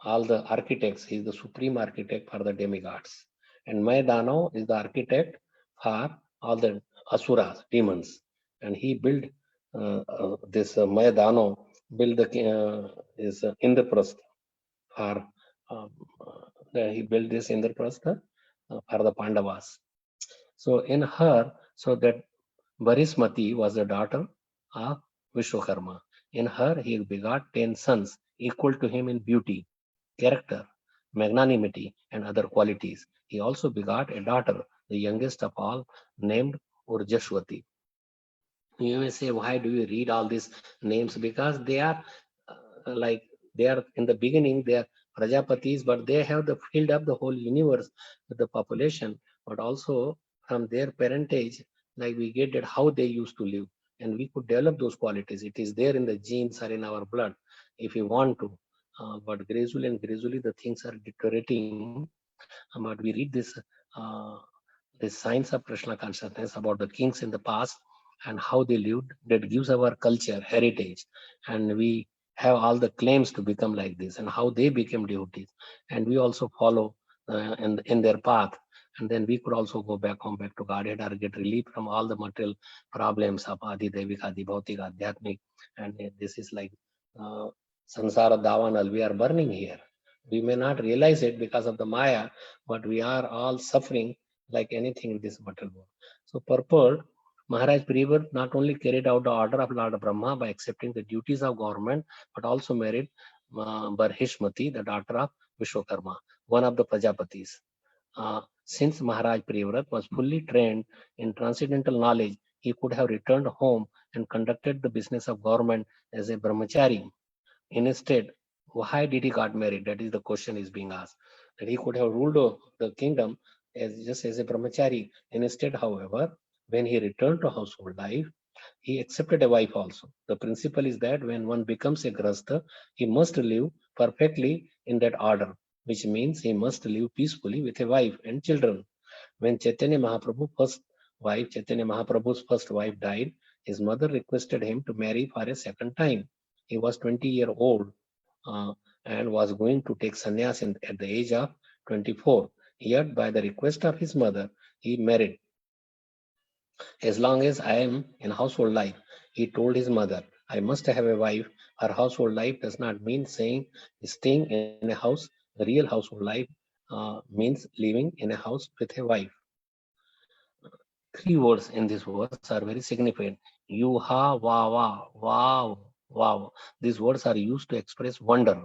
all the architects, he is the supreme architect for the demigods. And Mayadano is the architect for all the asuras, demons. And he built this Mayadano built the Indraprastha for he built this Indraprastha for the Pandavas. So in her, so that Barismati was the daughter of Vishwakarma. In her, he begot 10 sons equal to him in beauty, character, magnanimity, and other qualities. He also begot a daughter, the youngest of all, named Urjashwati. You may say, why do you read all these names? Because they are they are in the beginning, they are Prajapatis, but they have filled up the whole universe with the population, but also from their parentage, like we get that how they used to live, and we could develop those qualities. It is there in the genes or in our blood if we want to, but gradually and gradually the things are deteriorating. But we read this signs of Krishna consciousness about the kings in the past and how they lived. That gives our culture, heritage, and we have all the claims to become like this, and how they became devotees, and we also follow in their path, and then we could also go back home, back to Godhead, or get relief from all the material problems of Adi Devik, Adi Bhautik, Adhyatmik, and this is like Sansara Davanal, we are burning here. We may not realize it because of the Maya, but we are all suffering like anything in this material world. So purport, Maharaj Priyavrat not only carried out the order of Lord Brahma by accepting the duties of government, but also married Barhishmati, the daughter of Vishwakarma, one of the Prajapatis. Since Maharaj Priyavrat was fully trained in transcendental knowledge, he could have returned home and conducted the business of government as a brahmachari. Instead, why did he got married? That is the question is being asked. That he could have ruled the kingdom just as a brahmachari. Instead, however, when he returned to household life, he accepted a wife also. The principle is that when one becomes a grahastha, he must live perfectly in that order, which means he must live peacefully with a wife and children. When Chaitanya Mahaprabhu's first wife died, his mother requested him to marry for a second time. He was 20-year-old and was going to take sannyas at the age of 24. Yet, by the request of his mother, he married. As long as I am in household life, he told his mother, I must have a wife. Her household life does not mean staying in a house. The real household life means living in a house with a wife. 3 words in this verse are very significant. Yuha, Vava, Wow, Wow. These words are used to express wonder.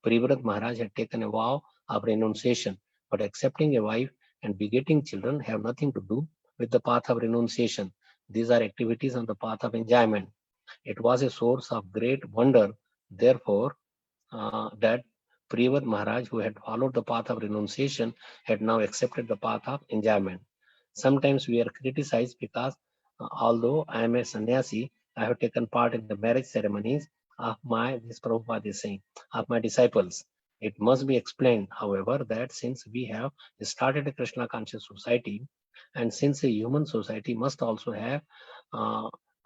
Priyavrat Maharaj had taken a vow of renunciation, but accepting a wife and begetting children have nothing to do with the path of renunciation. These are activities on the path of enjoyment. It was a source of great wonder, therefore, that Priyavrat Maharaj, who had followed the path of renunciation, had now accepted the path of enjoyment. Sometimes we are criticized because although I am a sannyasi, I have taken part in the marriage ceremonies this Prabhupada is saying, of my disciples. It must be explained, however, that since we have started a Krishna conscious society, and since a human society must also have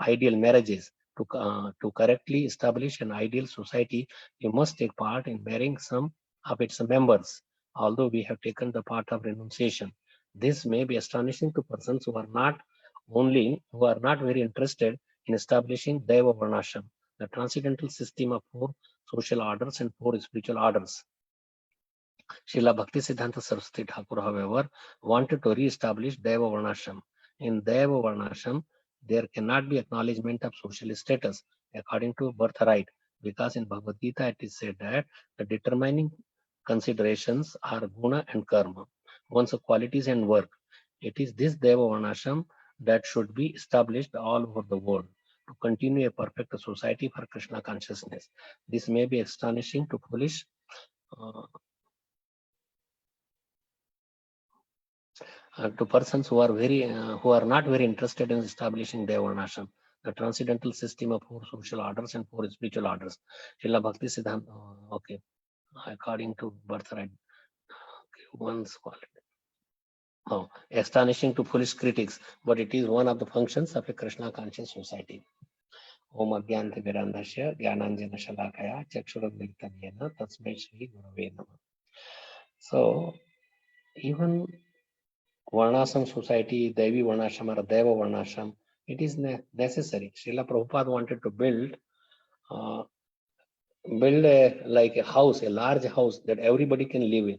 ideal marriages, to correctly establish an ideal society, you must take part in marrying some of its members, although we have taken the part of renunciation. This may be astonishing to persons who are not very interested in establishing Deva Varnashram, the transcendental system of 4 social orders and 4 spiritual orders. Srila Bhaktisiddhanta Saraswati Thakur, however, wanted to re-establish Deva Varnashram. In Deva Varnashram, there cannot be acknowledgement of social status according to birthright, because in Bhagavad Gita it is said that the determining considerations are guna and karma, one's qualities and work. It is this Deva Varnashram that should be established all over the world to continue a perfect society for Krishna consciousness. This may be astonishing to foolish to persons who are not very interested in establishing Deva Varnashram, the transcendental system of 4 social orders and 4 spiritual orders. Srila Bhakti Siddhanta, okay, according to birthright, one's quality. Astonishing to foolish critics, but it is one of the functions of a Krishna conscious society. Om Adhyanta Virandhasya Jnananjana Shalakaya Chakshuramilitam Yena Tasmai Shri Gurave Namah. So even Varnashram society, Devi Varnashram or Deva Varnashram, it is necessary. Srila Prabhupada wanted to build a house, a large house that everybody can live in.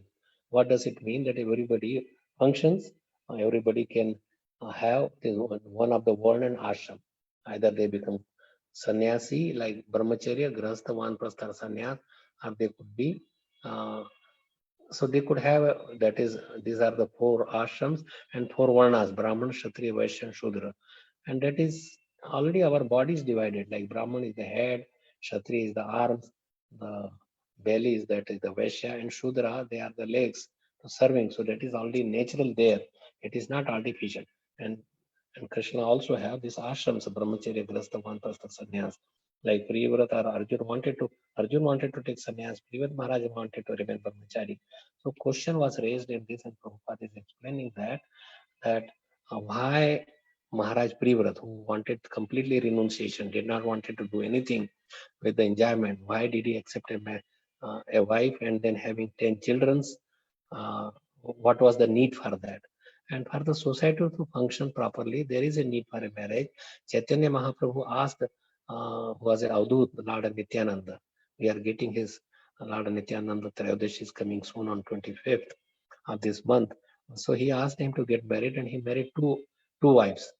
What does it mean? That everybody functions, everybody can have one of the Varna and ashram. Either they become sannyasi like brahmacharya, grahastha, vanprastha, sannyas, or they could be so they could have these are the 4 ashrams and 4 varnas: Brahman, Kshatriya, Vaishya, and Shudra. And that is already our body is divided. Like Brahman is the head, Kshatriya is the arms, the belly is the Vaishya, and Shudra, they are the legs to serving. So that is already natural there. It is not artificial. And Krishna also have these ashrams: Brahmacharya, Grahastha, Vanprastha, Sannyas. Like Priyavrata or Arjun wanted to take sannyas. Priyavrata Maharaj wanted to remain brahmachari. So question was raised in this, and Prabhupada is explaining that why Maharaj Priyavrata, who wanted completely renunciation, did not wanted to do anything with the enjoyment, why did he accept a wife and then having 10 children? What was the need for that? And for the society to function properly, there is a need for a marriage. Chaitanya Mahaprabhu asked, who was an Avadhut, Lord Nityananda. We are getting his Lord Nityananda Trayodashi is coming soon on 25th of this month. So he asked him to get married, and he married two wives,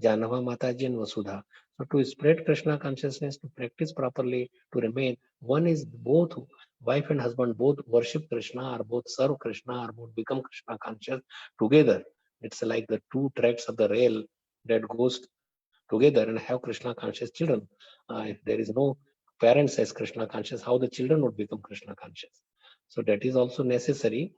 Janava Mataji and Vasudha. So to spread Krishna consciousness, to practice properly, to remain, one is both wife and husband both worship Krishna or both serve Krishna or both become Krishna conscious together. It's like the 2 tracks of the rail that goes together and have Krishna conscious children. If there is no parents as Krishna conscious, how the children would become Krishna conscious? So that is also necessary.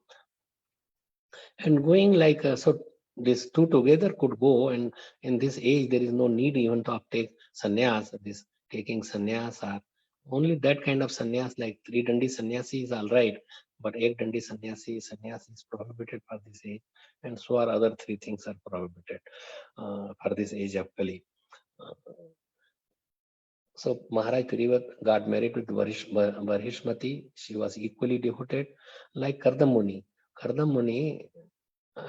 And going like so these 2 together could go, and in this age there is no need even to uptake sannyas. This taking sannyas or only that kind of sannyas, like 3 dandi sannyasi is all right, but 8 dandi sannyasi is prohibited for this age, and so are other 3 things are prohibited for this age of Kali. So Maharaj Priyavrata got married with Varhishmati. She was equally devoted, like Kardam Muni. Kardam Muni,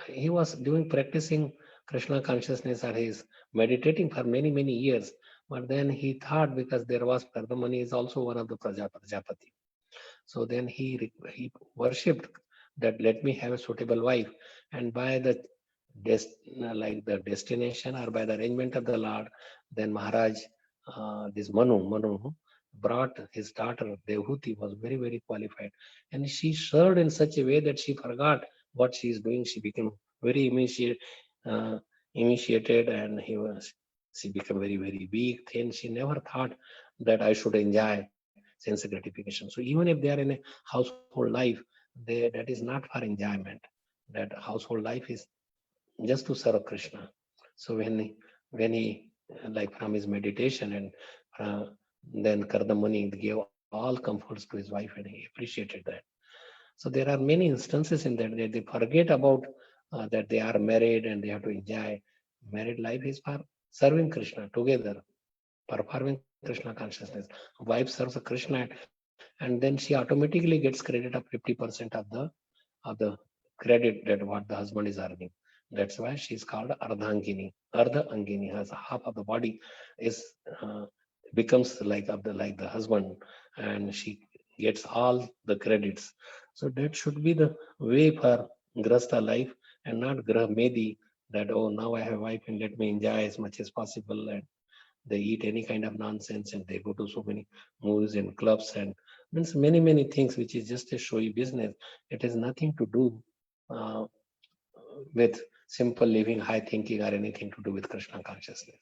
he was practicing Krishna consciousness, or he is meditating for many years. But then he thought, because there was Kardam Muni is also one of the Prajapati. So then he worshipped that let me have a suitable wife, and by the destination or by the arrangement of the Lord, then Maharaj, this Manu brought his daughter Devhuti, was very qualified, and she served in such a way that she forgot what she is doing. She became very initiated, and she became very weak. Then she never thought that I should enjoy sense gratification. So even if they are in a household life, that is not for enjoyment. That household life is just to serve Krishna. So when he like from his meditation and then Kardamani gave all comforts to his wife, and he appreciated that. So there are many instances in that they forget about that they are married and they have to enjoy. Married life is for serving Krishna together, performing Krishna consciousness. Wife serves Krishna, and then she automatically gets credit of 50% of the credit that what the husband is earning. That's why she is called Ardhangini. Ardha Angini has half of the body is becomes like the husband, and she gets all the credits. So that should be the way for Grasta life, and not Grah Medi, that oh, now I have a wife and let me enjoy as much as possible, and they eat any kind of nonsense and they go to so many movies and clubs and means many things which is just a showy business. It has nothing to do with simple living, high thinking, or anything to do with Krishna consciousness.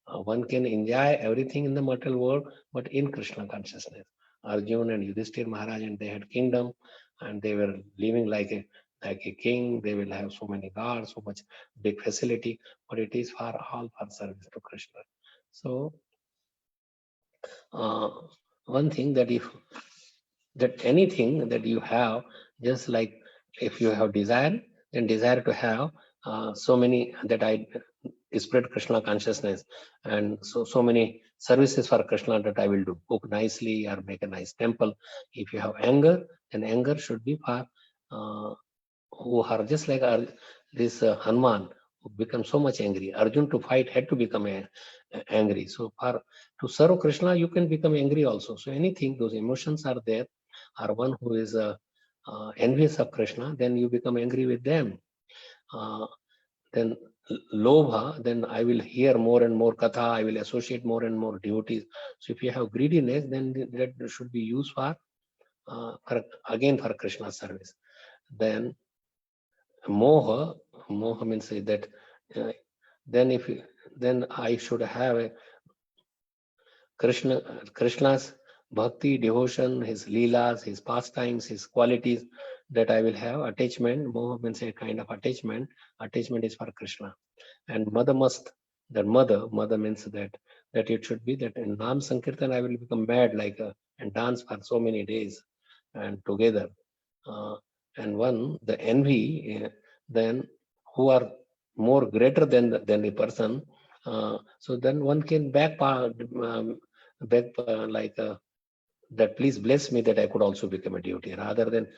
One can enjoy everything in the material world, but in Krishna consciousness. Arjun and Yudhishthir Maharaj, and they had kingdom, and they were living like a king. They will have so many guards, so much big facility, but it is for all for service to Krishna. So one thing that anything that you have, just like if you have desire, then desire to have so many that I spread Krishna consciousness, and so many services for Krishna that I will do, cook nicely or make a nice temple. If you have anger, then anger should be for who are just like this Hanuman, who become so much angry. Arjun to fight had to become angry. So to serve Krishna, you can become angry also. So anything, those emotions are there, or one who is envious of Krishna, then you become angry with them. Then lobha, then I will hear more and more katha, I will associate more and more devotees. So if you have greediness, then that should be used for again for Krishna service. Then moha means that then I should have a Krishna's bhakti, devotion, his leelas, his pastimes, his qualities, that I will have attachment. Moha means a kind of attachment. Attachment is for Krishna. And mother mother means that it should be that in Nam Sankirtan I will become mad and dance for so many days and together. And the envy, then who are more greater than the person, so then one can beg that please bless me that I could also become a devotee, rather than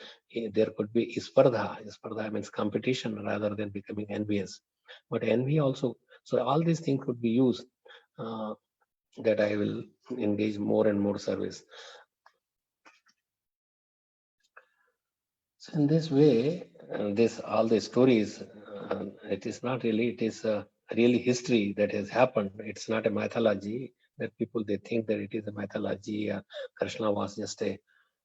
there could be ispardha. Ispardha means competition rather than becoming envious. But envy also, so all these things could be used that I will engage more and more service. So in this way, all the stories, it is not really, it is really history that has happened. It's not a mythology that people, they think that it is a mythology. Krishna was just a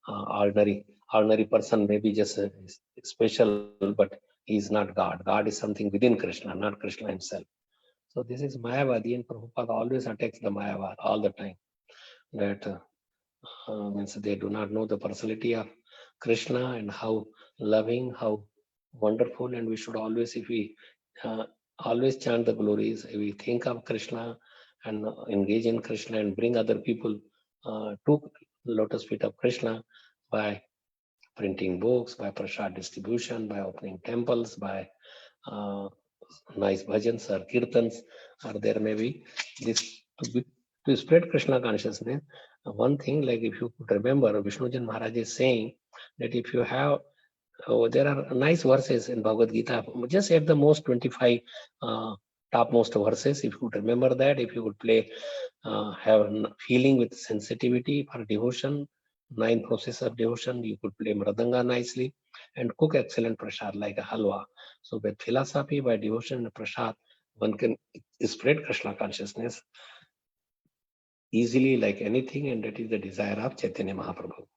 ordinary person, maybe just a special, but he is not God. God is something within Krishna, not Krishna himself. So this is Mayavadi, and Prabhupada always attacks the Mayavad all the time. That means they do not know the personality of Krishna and how loving, how wonderful, and we should always, if we always chant the glories, if we think of Krishna and engage in Krishna and bring other people to lotus feet of Krishna by printing books, by prasad distribution, by opening temples, by nice bhajans or kirtans, or there may be this to spread Krishna consciousness. One thing, like if you could remember, Vishnujan Maharaj is saying that if you have, there are nice verses in Bhagavad Gita, just at the most 25 topmost verses. If you could remember that, if you could play, have feeling with sensitivity for devotion, 9 process of devotion, you could play Mridanga nicely and cook excellent prasad like a halwa. So with philosophy, by devotion and prasad, one can spread Krishna consciousness easily like anything, and that is the desire of Chaitanya Mahaprabhu.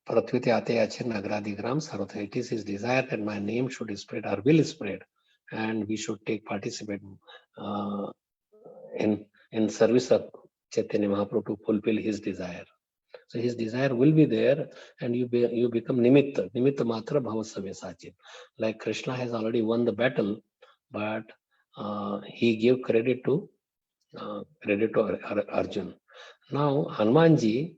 Pratyute ate achin nagradigram sarvata. It is his desire that my name should spread or will spread, and we should participate in service of Chaitanya Mahaprabhu to fulfill his desire. So his desire will be there, and you become nimitta matra bhavasave sachin. Like Krishna has already won the battle, but he gave credit to Arjun. Now Hanumanji,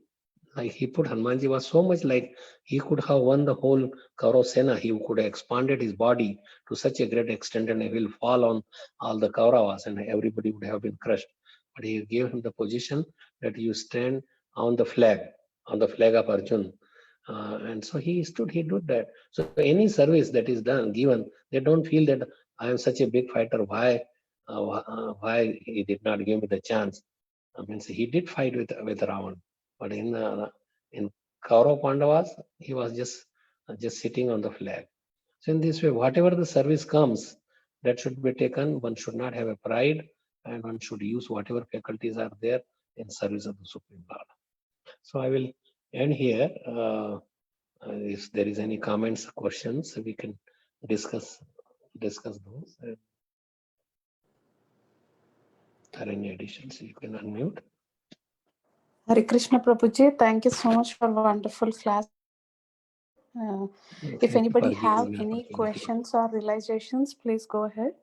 like he put Hanumanji was so much like he could have won the whole Kaurav Sena. He could have expanded his body to such a great extent and he will fall on all the Kauravas and everybody would have been crushed. But he gave him the position that you stand on the flag of Arjun. And so he stood, he did that. So any service that is done, given, they don't feel that I am such a big fighter. Why he did not give me the chance? I mean, so he did fight with Ravan, but in Kaurav Pandavas, he was just sitting on the flag. So in this way, whatever the service comes, that should be taken. One should not have a pride, and one should use whatever faculties are there in service of the Supreme Lord. So I will end here. If there is any comments, questions, we can discuss those. Are any additions? You can unmute. Hare Krishna Prabhuji, thank you so much for wonderful class. If anybody have any questions or realizations, please go ahead.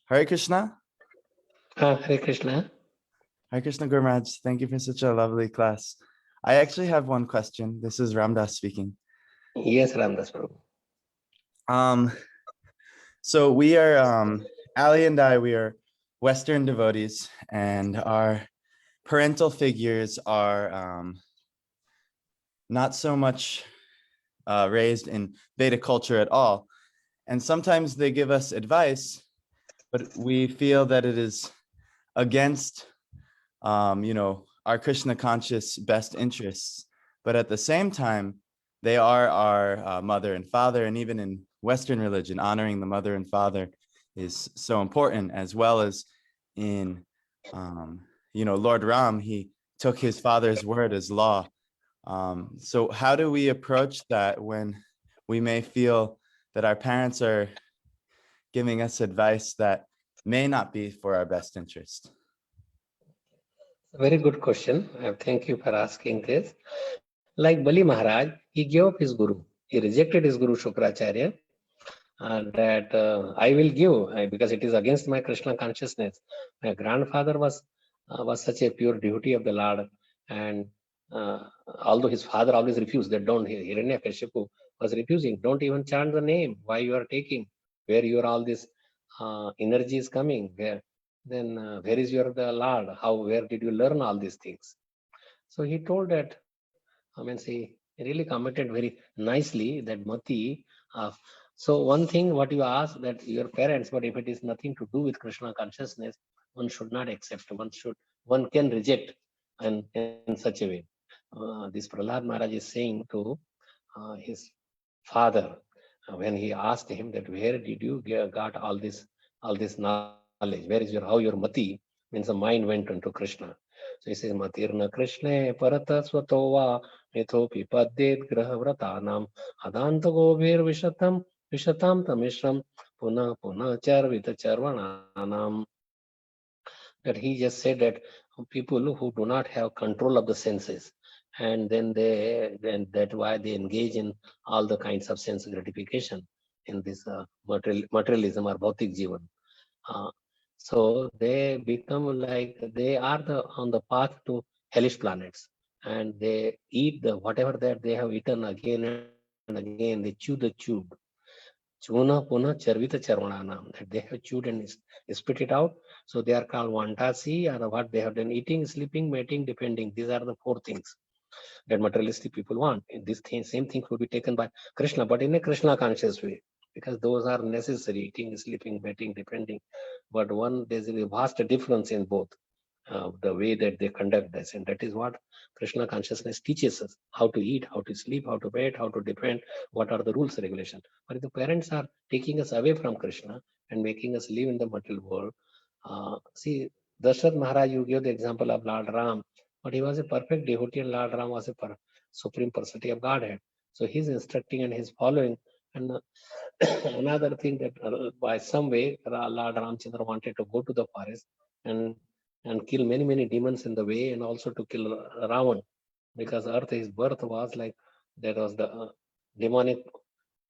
Hare Krishna. Hare Krishna. Hare Krishna Guru Maharaj. Thank you for such a lovely class. I actually have one question. This is Ramdas speaking. Yes, Ramdas Prabhu. So we are, Ali and I, we are Western devotees, and our parental figures are not so much raised in Vedic culture at all. And sometimes they give us advice, but we feel that it is against, our Krishna conscious best interests. But at the same time, they are our mother and father, and even in Western religion, honoring the mother and father is so important, as well as in, Lord Ram, he took his father's word as law. So how do we approach that when we may feel that our parents are giving us advice that may not be for our best interest? Very good question. Thank you for asking this. Like Bali Maharaj, he gave up his guru. He rejected his guru Shukracharya. That I will give because it is against my Krishna consciousness. My grandfather was such a pure devotee of the Lord, and although his father always refused, that don't. Hiranyakashipu was refusing. Don't even chant the name. Why you are taking? Where your all this energy is coming? Where then? Where is your the Lord? Where did you learn all these things? So he told that. I mean, he really commented very nicely that Mati. So one thing what you ask that your parents, but if it is nothing to do with Krishna consciousness, one should not accept. One can reject, and in such a way. This Prahlad Maharaj is saying to his father when he asked him that where did you got all this knowledge? Where is how your mati means the mind went into Krishna. So he says Matirna Krishna Parata Swatova Mithopi Padded Graha Vratanam Adanta Govir Vishatam Tamishram Puna Charvita Charvananam. That he just said that people who do not have control of the senses, and then that's why they engage in all the kinds of sense gratification in this materialism or bhautik jivan. So they become like they are on the path to hellish planets, and they eat whatever that they have eaten again and again. They chew the tube. Chuna Puna Charvita Charvananam, that they have chewed and spit it out. So they are called Vantasi, or what they have done: eating, sleeping, mating, depending. These are the 4 things that materialistic people want. And this same thing will be taken by Krishna, but in a Krishna conscious way, because those are necessary: eating, sleeping, mating, depending. But there's a vast difference in both. The way that they conduct this, and that is what Krishna consciousness teaches us: how to eat, how to sleep, how to wait, how to depend, what are the rules, regulation. But if the parents are taking us away from Krishna and making us live in the material world, see, Dashrath Maharaj, you give the example of Lord Ram, but he was a perfect devotee, and Lord Ram was a supreme personality of Godhead. So he's instructing and he's following, And another thing that by some way, Lord Ramchandra wanted to go to the forest and kill many demons in the way, and also to kill Ravan, because Earth, his birth was like, that was the demonic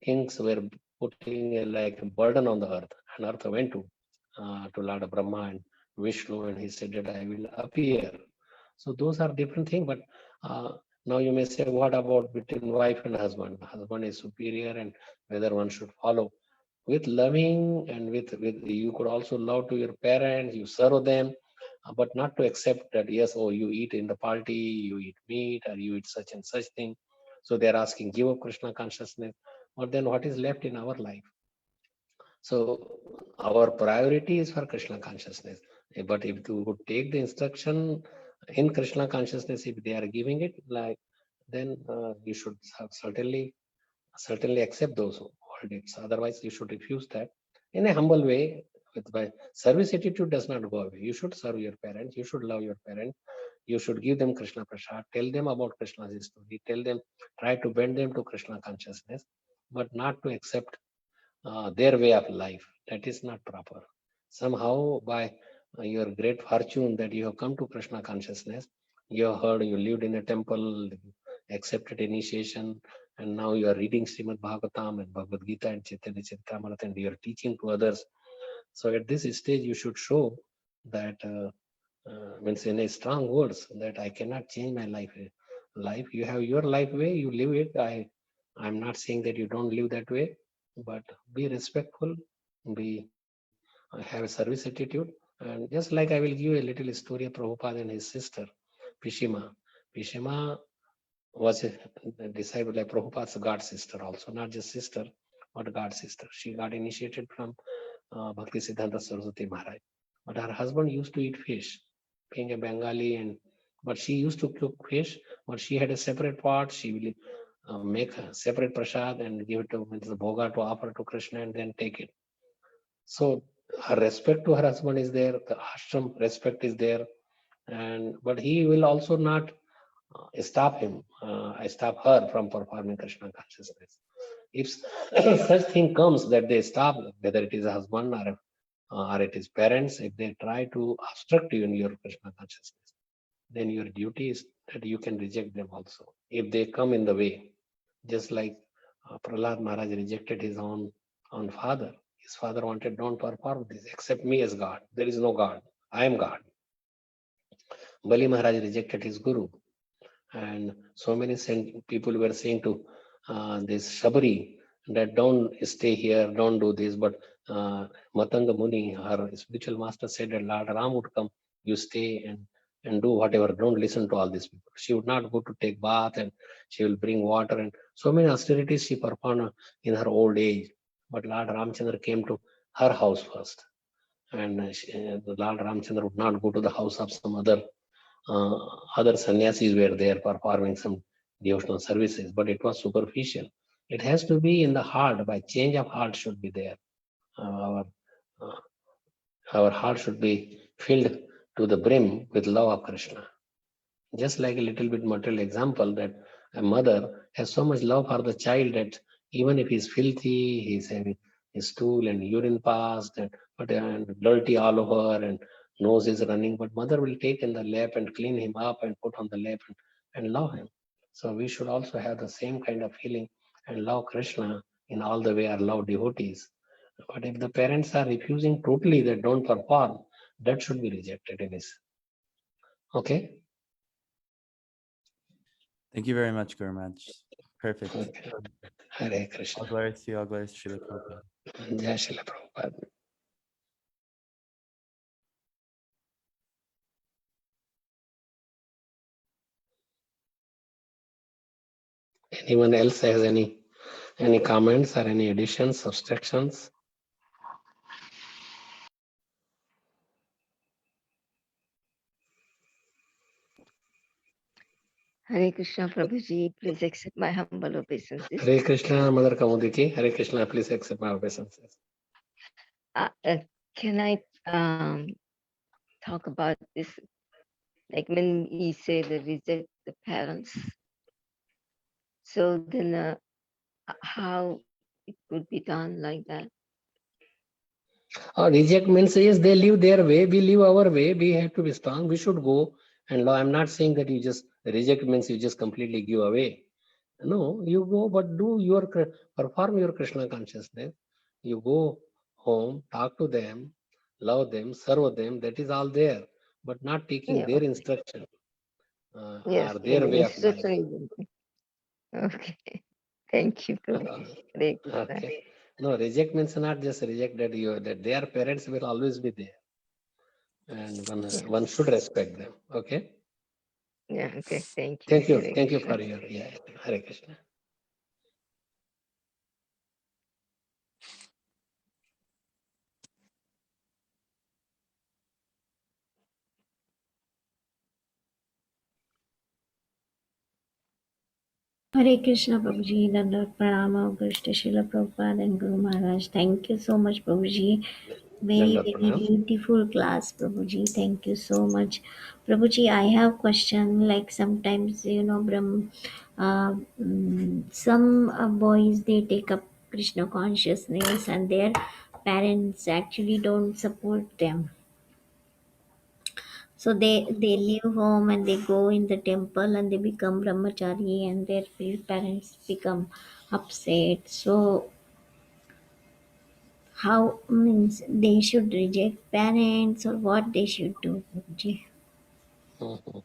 kings were putting like a burden on the earth, and Earth went to Lord Brahma and Vishnu, and he said that I will appear. So those are different things, but now you may say, what about between wife and husband? Husband is superior, and whether one should follow with loving, and with you could also love to your parents, you serve them, but not to accept that, yes, oh, you eat in the party, you eat meat, or you eat such and such thing. So they're asking, give up Krishna consciousness. But then what is left in our life? So our priority is for Krishna consciousness. But if you would take the instruction in Krishna consciousness, if they are giving it, like, then you should certainly accept those verdicts. Otherwise, you should refuse that in a humble way. With by service attitude does not go away. You should serve your parents. You should love your parents. You should give them Krishna Prasad. Tell them about Krishna's story. Tell them, try to bend them to Krishna consciousness, but not to accept their way of life. That is not proper. Somehow, by your great fortune that you have come to Krishna consciousness, you have heard, you lived in a temple, accepted initiation, and now you are reading Srimad Bhagavatam and Bhagavad Gita and Chaitanya Charitamrita, and you are teaching to others. So at this stage, you should show that, means in a strong words, that I cannot change my life. You have your life way, you live it. I'm not saying that you don't live that way, but be respectful, have a service attitude. And just like I will give you a little story of Prabhupada and his sister, Pishima. Pishima was a disciple like Prabhupada's god sister also, not just sister, but god sister. She got initiated from Bhakti Siddhanta Saraswati Maharaj. But her husband used to eat fish, being a Bengali, but she used to cook fish, but she had a separate pot. She will make a separate prasad and give it to the bhoga to offer to Krishna and then take it. So her respect to her husband is there, the ashram respect is there, but he will also not stop him, stop her from performing Krishna consciousness. If such thing comes that they stop, whether it is a husband or it is parents, if they try to obstruct you in your Krishna consciousness, then your duty is that you can reject them also. If they come in the way, just like Prahlad Maharaj rejected his own father. His father wanted, don't perform this, accept me as God. There is no God. I am God. Bali Maharaj rejected his guru. And so many people were saying to this Shabari that don't stay here, don't do this. But Matanga Muni, her spiritual master, said that Lord Ram would come, you stay and do whatever. Don't listen to all these people. She would not go to take bath, and she will bring water, and so many austerities she performed in her old age. But Lord Ramchandra came to her house first. And the Lord Ramchandra would not go to the house of some other sannyasis were there performing some devotional services, but it was superficial. It has to be in the heart. By change of heart should be there. Our heart should be filled to the brim with love of Krishna. Just like a little bit material example, that a mother has so much love for the child that even if he's filthy, he's having his stool and urine passed, and dirty all over, and nose is running, but mother will take in the lap and clean him up and put on the lap and love him. So we should also have the same kind of feeling and love Krishna in all the way our love devotees. But if the parents are refusing totally, they don't perform, that should be rejected in this. Okay. Thank you very much, Guru Maharaj. Perfect. Hare Krishna. All glories to you, all glories to Srila Prabhupada. Jai Srila Prabhupada. Anyone else has any comments or any additions, subtractions? Hare Krishna, Prabhuji, please accept my humble obeisances. Hare Krishna, Mother Kamudiki. Hare Krishna, please accept my obeisances. Can I talk about this? Like when he said they reject the parents. So then how it could be done like that. Reject means is they live their way, we live our way. We have to be strong. We should go and love. I'm not saying that you just reject means you just completely give away. No, you go, but perform your Krishna consciousness. You go home, talk to them, love them, serve them. That is all there, but not taking Yeah, their okay. instruction Yes, or their way of life. instruction is okay. Thank you, Prabhuji. Hare Krishna. Okay. No, reject means not just reject that their parents will always be there, and one should respect them. Okay. Yeah, okay. Thank you. Thank you. Hare Thank you Krishna. for your Hare Krishna. Hare Krishna, Prabhuji. Dandavad Pranam, Krishna Srila Prabhupada and Guru Maharaj. Thank you so much, Prabhuji. Very, Dandavat very pranam. beautiful class, Prabhuji. Thank you so much. Prabhuji, I have question, like sometimes, Brahm, some boys, they take up Krishna consciousness and their parents actually don't support them. So they leave home and they go in the temple and they become brahmachari and their parents become upset. So how means they should reject parents or what they should do? Prabhuji? Mhm.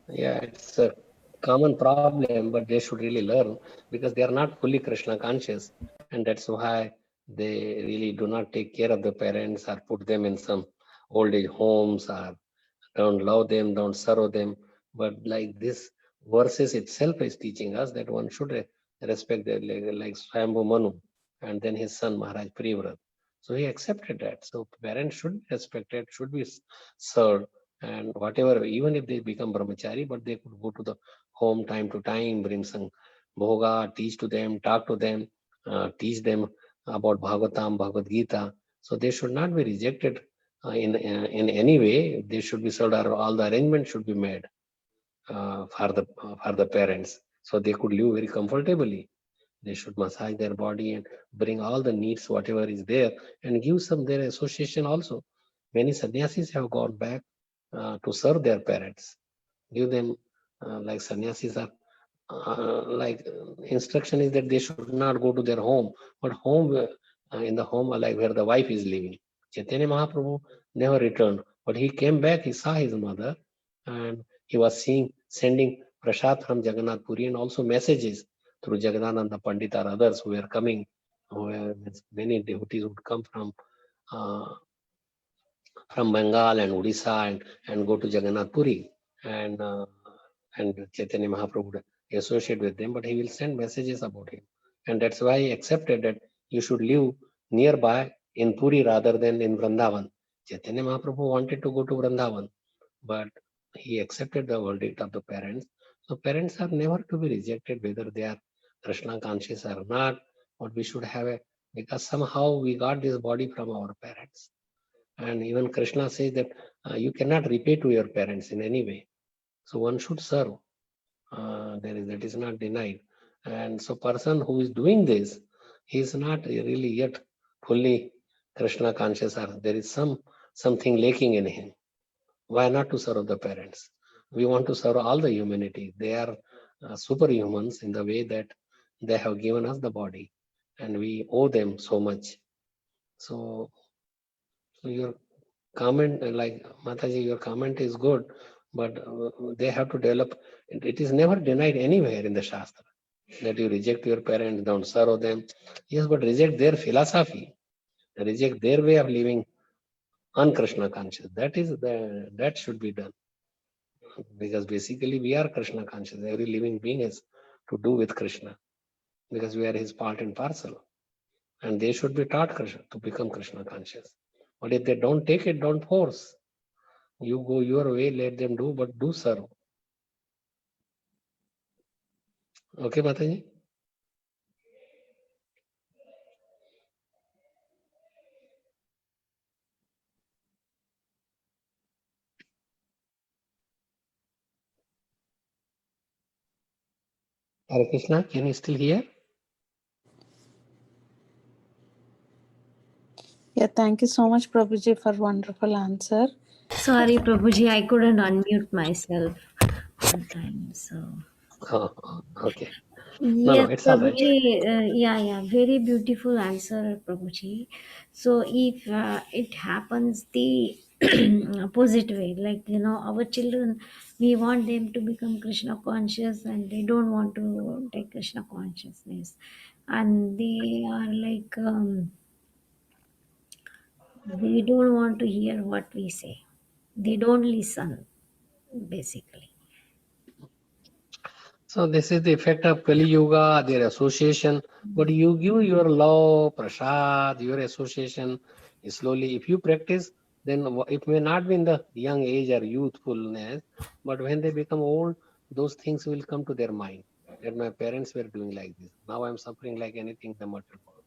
Yeah, it's a common problem, but they should really learn because they are not fully Krishna conscious, and that's why they really do not take care of the parents or put them in some old age homes or don't love them, don't serve them. But like this verses itself is teaching us that one should respect them, like Swayambhu Manu and then his son Maharaj Privrat. So he accepted that. So parents should be respected, should be served, and whatever, even if they become brahmachari, but they could go to the home time to time, bring some bhoga, teach to them, talk to them, teach them about Bhagavatam, Bhagavad Gita. So they should not be rejected in any way. They should be served, or all the arrangements should be made for the parents, so they could live very comfortably. They should massage their body and bring all the needs, whatever is there, and give some their association also. Many sannyasis have gone back to serve their parents. Give them like sannyasis are instruction is that they should not go to their home, but home in the home like where the wife is living. Chaitanya Mahaprabhu never returned, but he came back. He saw his mother, and he was sending prasad from Jagannath Puri and also messages through Jagadananda Pandit or others who were coming. Many devotees would come uh, from Bengal and Odisha and go to Jagannath Puri, and Chaitanya Mahaprabhu would associate with them, but he will send messages about him. And that's why he accepted that you should live nearby in Puri rather than in Vrindavan. Chaitanya Mahaprabhu wanted to go to Vrindavan, but he accepted the verdict of the parents. So parents are never to be rejected, whether they are Krishna conscious or not, but we should have because somehow we got this body from our parents. And even Krishna says that you cannot repay to your parents in any way. So one should serve. That is not denied. And so person who is doing this, he is not really yet fully Krishna conscious, or there is something lacking in him. Why not to serve the parents? We want to serve all the humanity. They are superhumans in the way that they have given us the body, and we owe them so much. So your comment, like Mataji, your comment is good, but they have to develop. It is never denied anywhere in the Shastra that you reject your parents, don't serve them. Yes, but reject their philosophy, reject their way of living un-Krishna conscious. That should be done, because basically we are Krishna conscious. Every living being has to do with Krishna, because we are his part and parcel, and they should be taught Krishna to become Krishna conscious. But if they don't take it, don't force. You go your way, let them do, but do serve. Okay, Mataji? Hare Krishna, can you still hear? Yeah, thank you so much, Prabhuji, for wonderful answer. Sorry, Prabhuji, I couldn't unmute myself one time. So Oh, okay. No, yes, it's all right. Prabhuji, yeah, very beautiful answer, Prabhuji. So if it happens the opposite way, like our children, we want them to become Krishna conscious, and they don't want to take Krishna consciousness, and they are like they don't want to hear what we say. They don't listen, basically. So this is the effect of Kali Yuga, their association. But you give your love, prasad, your association slowly. If you practice, then it may not be in the young age or youthfulness, but when they become old, those things will come to their mind. That my parents were doing like this. Now I'm suffering like anything in the material world.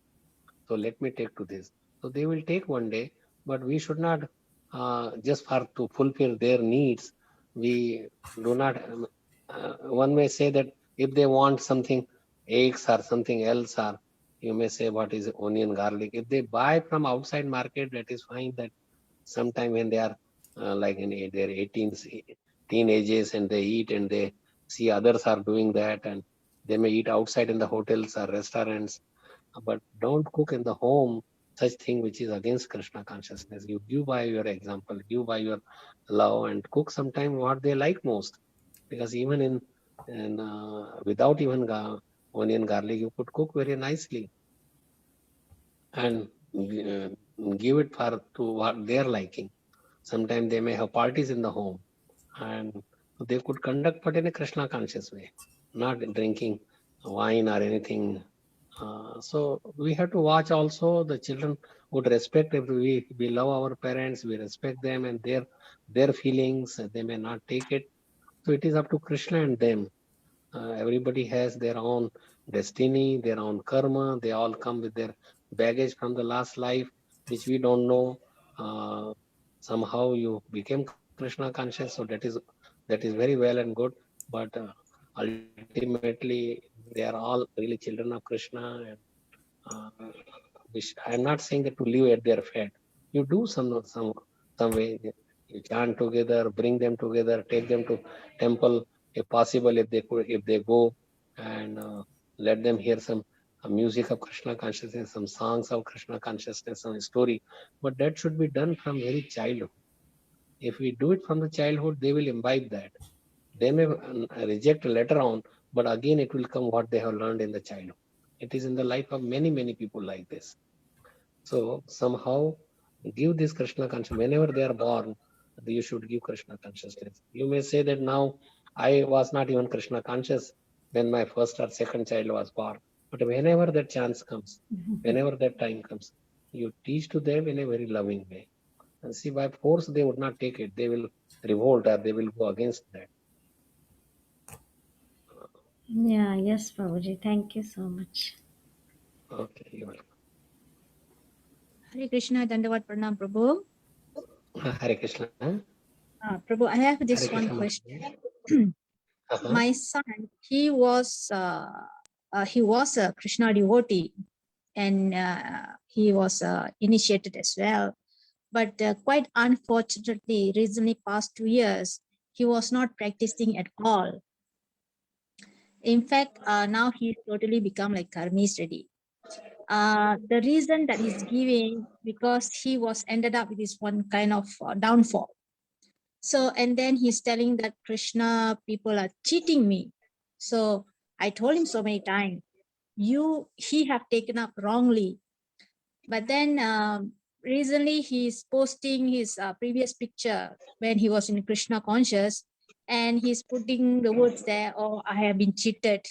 So let me take to this. So they will take one day, but we should not just for to fulfill their needs. We do not. One may say that if they want something, eggs or something else, or you may say what is onion, garlic. If they buy from outside market, that is fine. That sometime when they are like in their 18s, teenagers, and they eat and they see others are doing that, and they may eat outside in the hotels or restaurants, but don't cook in the home such thing which is against Krishna consciousness. You give by your example, give by your love, and cook sometime what they like most. Because even in without even onion, garlic, you could cook very nicely and give it to what they're liking. Sometimes they may have parties in the home, and they could conduct but in a Krishna conscious way, not drinking wine or anything. So we have to watch also. The children would respect if we love our parents, we respect them and their feelings. They may not take it. So it is up to Krishna and them. Everybody has their own destiny, their own karma. They all come with their baggage from the last life, which we don't know. Somehow you became Krishna conscious, so that is very well and good. But ultimately, they are all really children of Krishna. And I am not saying that to live at their fate. You do some way. You chant together, bring them together, take them to temple if possible. If they go, and let them hear some music of Krishna consciousness, some songs of Krishna consciousness, some story. But that should be done from very childhood. If we do it from the childhood, they will imbibe that. They may reject later on, but again it will come what they have learned in the childhood. It is in the life of many people like this. So somehow give this Krishna consciousness. Whenever they are born, you should give Krishna consciousness. You may say that now I was not even Krishna conscious when my first or second child was born. But whenever that chance comes, whenever that time comes, you teach to them in a very loving way. And see, by force they would not take it. They will revolt or they will go against that. Yeah, yes, Prabhuji. Thank you so much. Okay, you're welcome. Hare Krishna, Dandavat Pranam, Prabhu. Hare Krishna. Prabhu, I have this Hare one Krishna. question. My son, he was a Krishna devotee, and he was initiated as well. But quite unfortunately, recently past 2 years, he was not practicing at all. In fact, now he's totally become like Karmis Reddy. The reason that he's giving, because he was ended up with this one kind of downfall. So, and then he's telling that Krishna people are cheating me. So I told him so many times, he have taken up wrongly. But then recently he's posting his previous picture when he was in Krishna conscious, and he's putting the words there, "Oh, I have been cheated."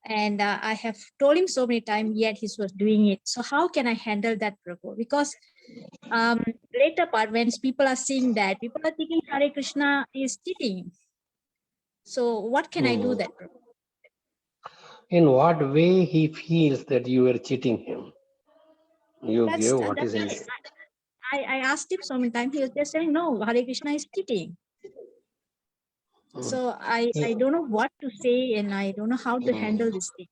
And I have told him so many times, yet he was doing it. So how can I handle that, Prabhu? Because later part, when people are seeing that, people are thinking Hare Krishna is cheating. So what can I do that, Prabhu? In what way he feels that you were cheating him? You give what is in it. I asked him so many times, he was just saying, no, Hare Krishna is cheating. So I don't know what to say, and I don't know how to handle this thing.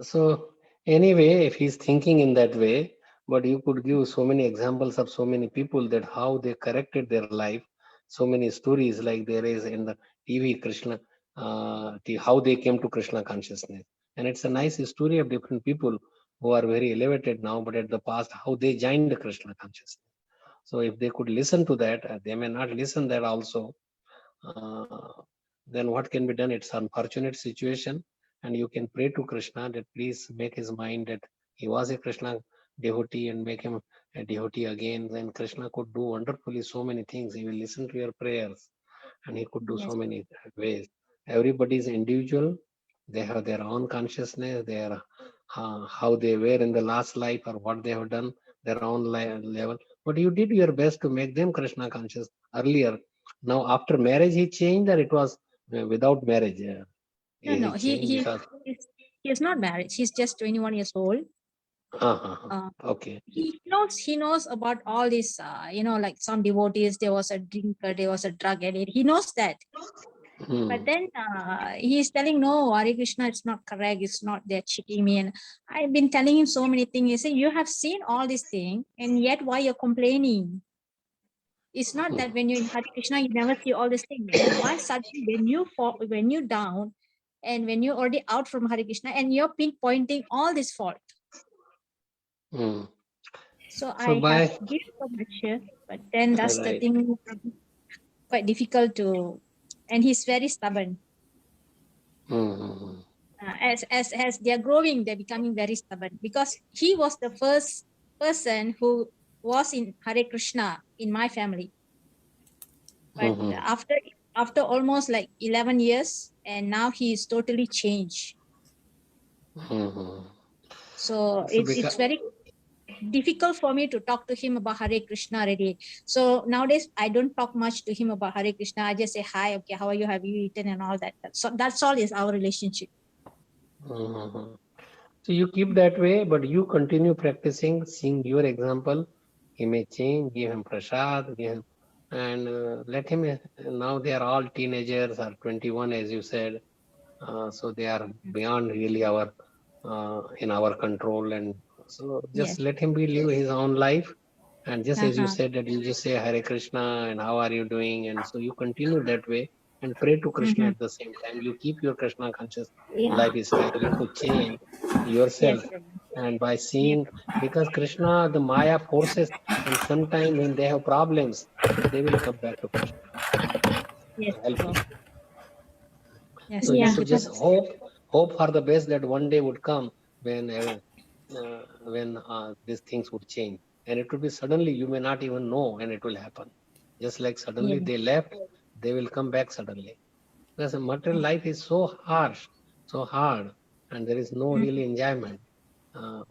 So Anyway, if he's thinking in that way, but you could give so many examples of so many people that how they corrected their life. So many stories like there is in the TV Krishna, how they came to Krishna consciousness. And it's a nice story of different people who are very elevated now, but at the past, how they joined the Krishna consciousness. So if they could listen to that, they may not listen that also. Then what can be done? It's an unfortunate situation, and you can pray to Krishna that please make his mind that he was a Krishna devotee and make him a devotee again. Then Krishna could do wonderfully so many things. He will listen to your prayers, and he could do Yes. so many ways. Everybody is individual. They have their own consciousness. Their how they were in the last life or what they have done, their own level. But you did your best to make them Krishna conscious earlier. Now after marriage he changed, or it was without marriage? No, changed because he is not married. He's just 21 years old. Okay. He knows about all this, like some devotees, there was a drinker, there was a drug addict. He knows that. But then he's telling, no, Hare Krishna, it's not correct. It's not, they're cheating me. And I've been telling him so many things. He said, you have seen all these things, and yet why you're complaining? It's not that when you're in Hare Krishna, you never see all these things. Why suddenly when you fall, when you're down, and when you're already out from Hare Krishna, and you're pinpointing all this fault? So I have to give so much, but then that's the thing, quite difficult to, and he's very stubborn. As they're growing, they're becoming very stubborn, because he was the first person who was in Hare Krishna in my family. But after almost like 11 years, and now he is totally changed. So it's very difficult for me to talk to him about Hare Krishna already. So nowadays I don't talk much to him about Hare Krishna. I just say hi, okay, how are you, have you eaten, and all that. So that's all is our relationship. So you keep that way, but you continue practicing, seeing your example. He may change, give him prasad, give him, and let him. Now they are all teenagers, or 21 as you said. So they are beyond really our in our control, and so just let him live his own life. And just as you said that you just say Hare Krishna and how are you doing, and so you continue that way and pray to Krishna at the same time. You keep your Krishna conscious lifestyle. You could change yourself, and by seeing, because Krishna, the Maya forces, and sometimes when they have problems, they will come back to Krishna. Help you. So you should just hope for the best that one day would come when these things would change, and it would be suddenly, you may not even know, and it will happen. Just like suddenly they left, they will come back suddenly. Because material life is so harsh, so hard, and there is no really enjoyment.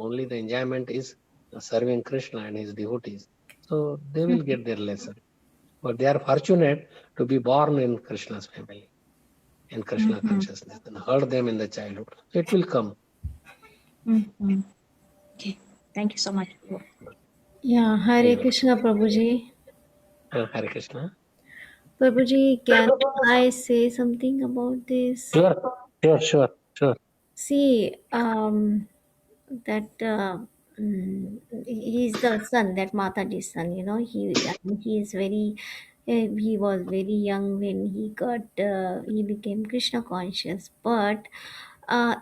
Only the enjoyment is serving Krishna and his devotees. So they will get their lesson. But they are fortunate to be born in Krishna's family, in Krishna consciousness, and heard them in the childhood. So it will come. Okay, thank you so much. Yeah, Hare Krishna, Prabhuji. Hare Krishna. Prabhuji, can I say something about this? Sure. See, that he's the son, that Mataji's son, he is very, he was very young when he became Krishna conscious. But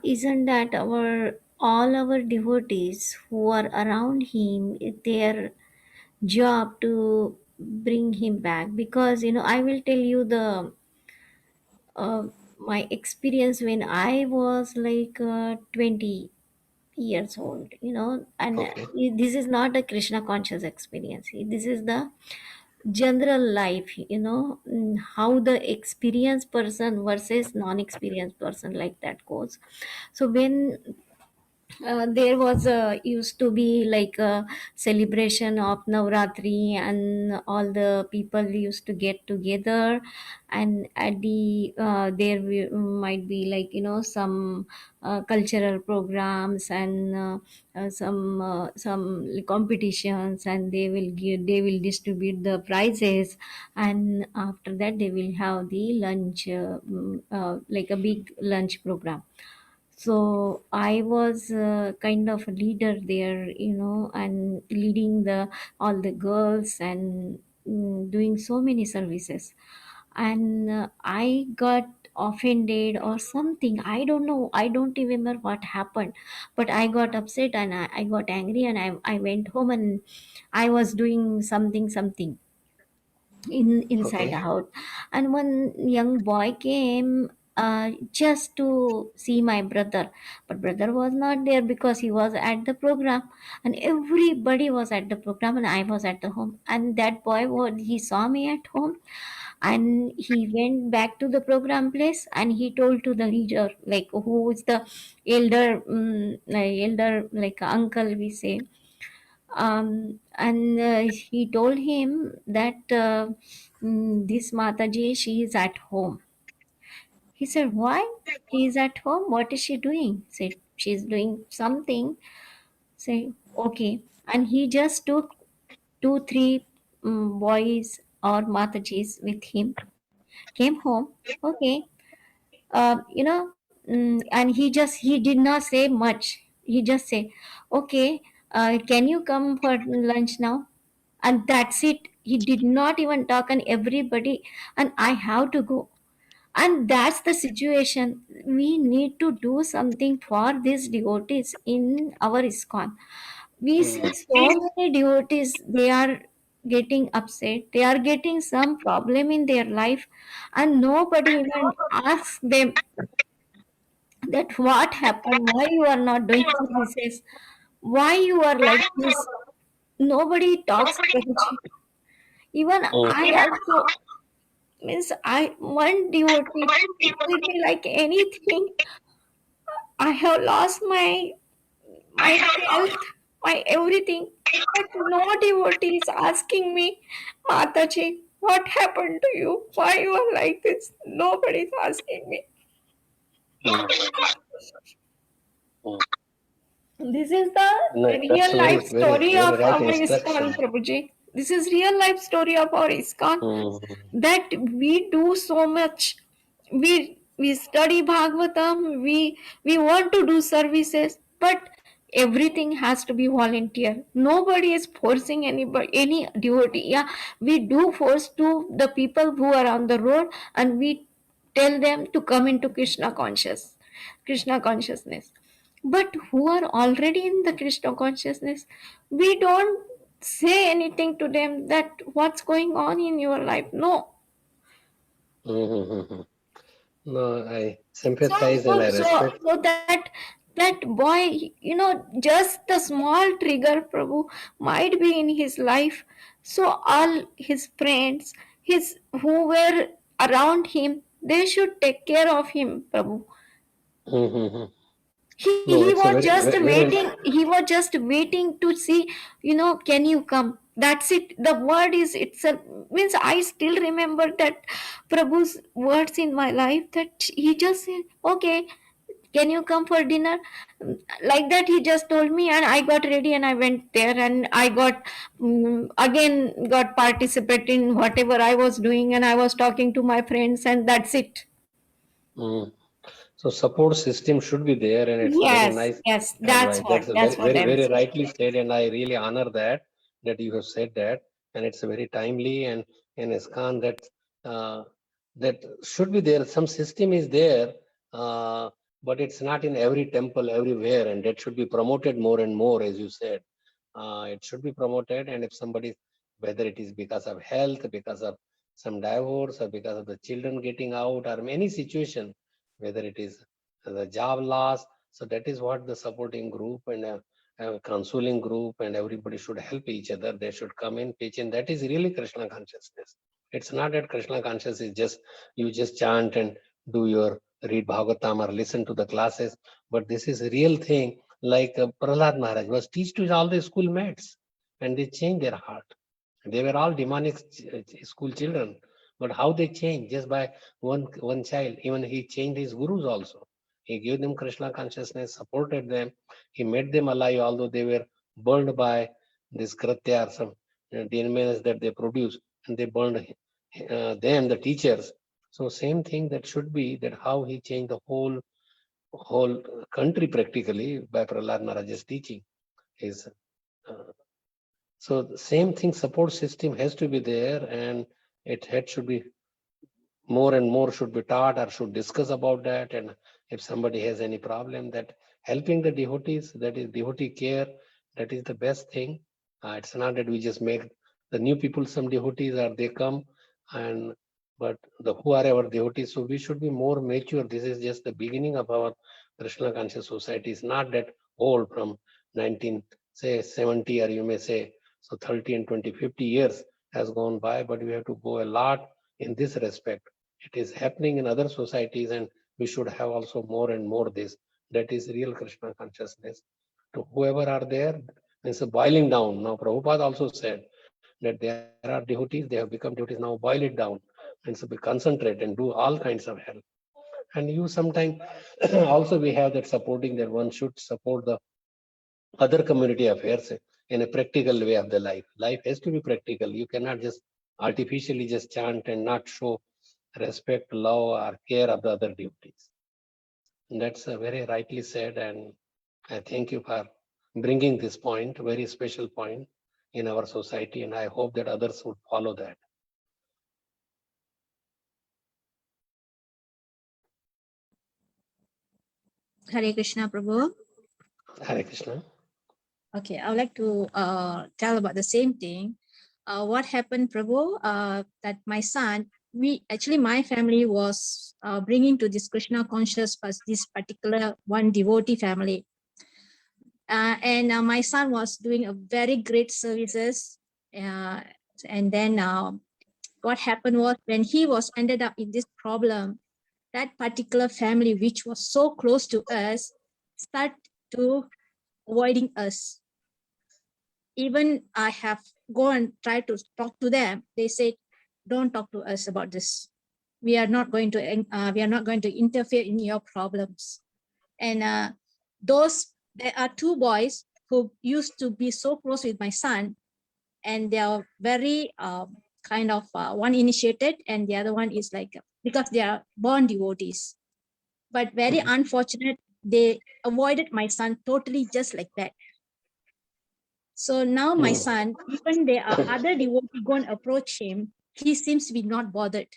isn't that all our devotees who are around him, their job to bring him back? Because, I will tell you my experience when I was like 20 years old, and this is not a Krishna conscious experience. This is the general life, how the experienced person versus non-experienced person, like that goes. So when there was used to be like a celebration of Navratri, and all the people used to get together, and at the there might be like some cultural programs, and some competitions, and they will distribute the prizes, and after that they will have the lunch, like a big lunch program. So I was kind of a leader there, and leading all the girls and doing so many services. And I got offended or something. I don't know. I don't remember what happened, but I got upset and I got angry, and I went home and I was doing something inside Okay. the house. And one young boy came just to see my brother, but brother was not there because he was at the program, and everybody was at the program and I was at the home. And that boy, he saw me at home, and he went back to the program place and he told to the leader, like who is the elder, like uncle we say. And he told him that this Mataji, she is at home. He said, why? He is at home. What is she doing? Said, she is doing something. Say, okay. And he just took 2-3 boys or Matajis with him, came home. Okay. And he did not say much. He just said, okay, can you come for lunch now? And that's it. He did not even talk, and everybody, and I have to go. And that's the situation. We need to do something for these devotees in our ISKCON. We see so many devotees, they are getting upset, they are getting some problem in their life, and nobody even asks them that what happened, why you are not doing services, why you are like this. Nobody talks, Prabhuji. Even I also, means I one devotee treated me like anything. I have lost my health, my everything. But no devotee is asking me, Mataji, what happened to you? Why you are like this? Nobody is asking me. This is the real life story of our ISKCON, Prabhuji. This is real life story of our ISKCON. That we do so much. We study Bhagavatam. We want to do services, but everything has to be volunteer. Nobody is forcing any devotee. Yeah, we do force to the people who are on the road, and we tell them to come into Krishna consciousness. But who are already in the Krishna consciousness, we don't say anything to them that what's going on in your life. No. No, I sympathize and I respect. So that boy, just the small trigger, Prabhu, might be in his life. So all his friends, his who were around him, they should take care of him, Prabhu. He was just waiting to see, can you come? That's it. The word is itself, means I still remember that Prabhu's words in my life, that he just said, okay, can you come for dinner? Like that, he just told me, and I got ready and I went there, and I got again got participate in whatever I was doing, and I was talking to my friends, and that's it. So support system should be there, and it's very nice. Yes, that's advice. what. That's That's what very, I'm very saying. rightly said, and I really honor that you have said that, and it's very timely. And in ISKCON, that should be there. Some system is there, but it's not in every temple everywhere, and that should be promoted more and more, as you said. It should be promoted, and if somebody, whether it is because of health, because of some divorce, or because of the children getting out, or any situation, whether it is the job loss, so that is what the supporting group and a consoling group, and everybody should help each other. They should come in, pitch in. That is really Krishna consciousness. It's not that Krishna consciousness is just you just chant and do your read Bhagavatam or listen to the classes, but this is a real thing. Like Prahlad Maharaj was teach to all the school mates, and they changed their heart. They were all demonic school children, but how they changed? Just by one child. Even he changed his gurus also. He gave them Krishna consciousness, supported them. He made them alive, although they were burned by this kratya or some demons that they produce, and they burned them, the teachers. So same thing that should be that how he changed the whole whole country practically by Prahlad Maharaj's teaching. Is so the same thing, support system has to be there, and should be more and more should be taught or should discuss about that. And if somebody has any problem, that helping the devotees, that is devotee care, that is the best thing. It's not that we just make the new people some devotees or they come, and but who are our devotees. So we should be more mature. This is just the beginning of our Krishna conscious society. It's not that old, from 1970, or you may say so 30 and 20, 50 years has gone by, but we have to go a lot in this respect. It is happening in other societies, and we should have also more and more this. That is real Krishna consciousness. To whoever are there, it's a boiling down. Now Prabhupada also said that there are devotees, they have become devotees, now boil it down and so be concentrate and do all kinds of help. And you sometimes also we have that supporting, that one should support the other community affairs in a practical way of the life. Life has to be practical. You cannot just artificially just chant and not show respect, love, or care of the other devotees. And that's very rightly said, and I thank you for bringing this point, very special point in our society, and I hope that others would follow that. Hare Krishna, Prabhu. Hare Krishna. Okay, I would like to tell about the same thing. What happened, Prabhu, that my son, my family was bringing to this Krishna conscious this particular one devotee family. And my son was doing a very great services. And then what happened was, when he was ended up in this problem, that particular family, which was so close to us, started to avoiding us. Even I have go and try to talk to them. They said, "Don't talk to us about this. We are not going to interfere in your problems." And there are two boys who used to be so close with my son, and they are very one initiated, and the other one is like, because they are born devotees. But very unfortunate, they avoided my son totally, just like that. So now my son, even there are other devotees going to approach him, he seems to be not bothered.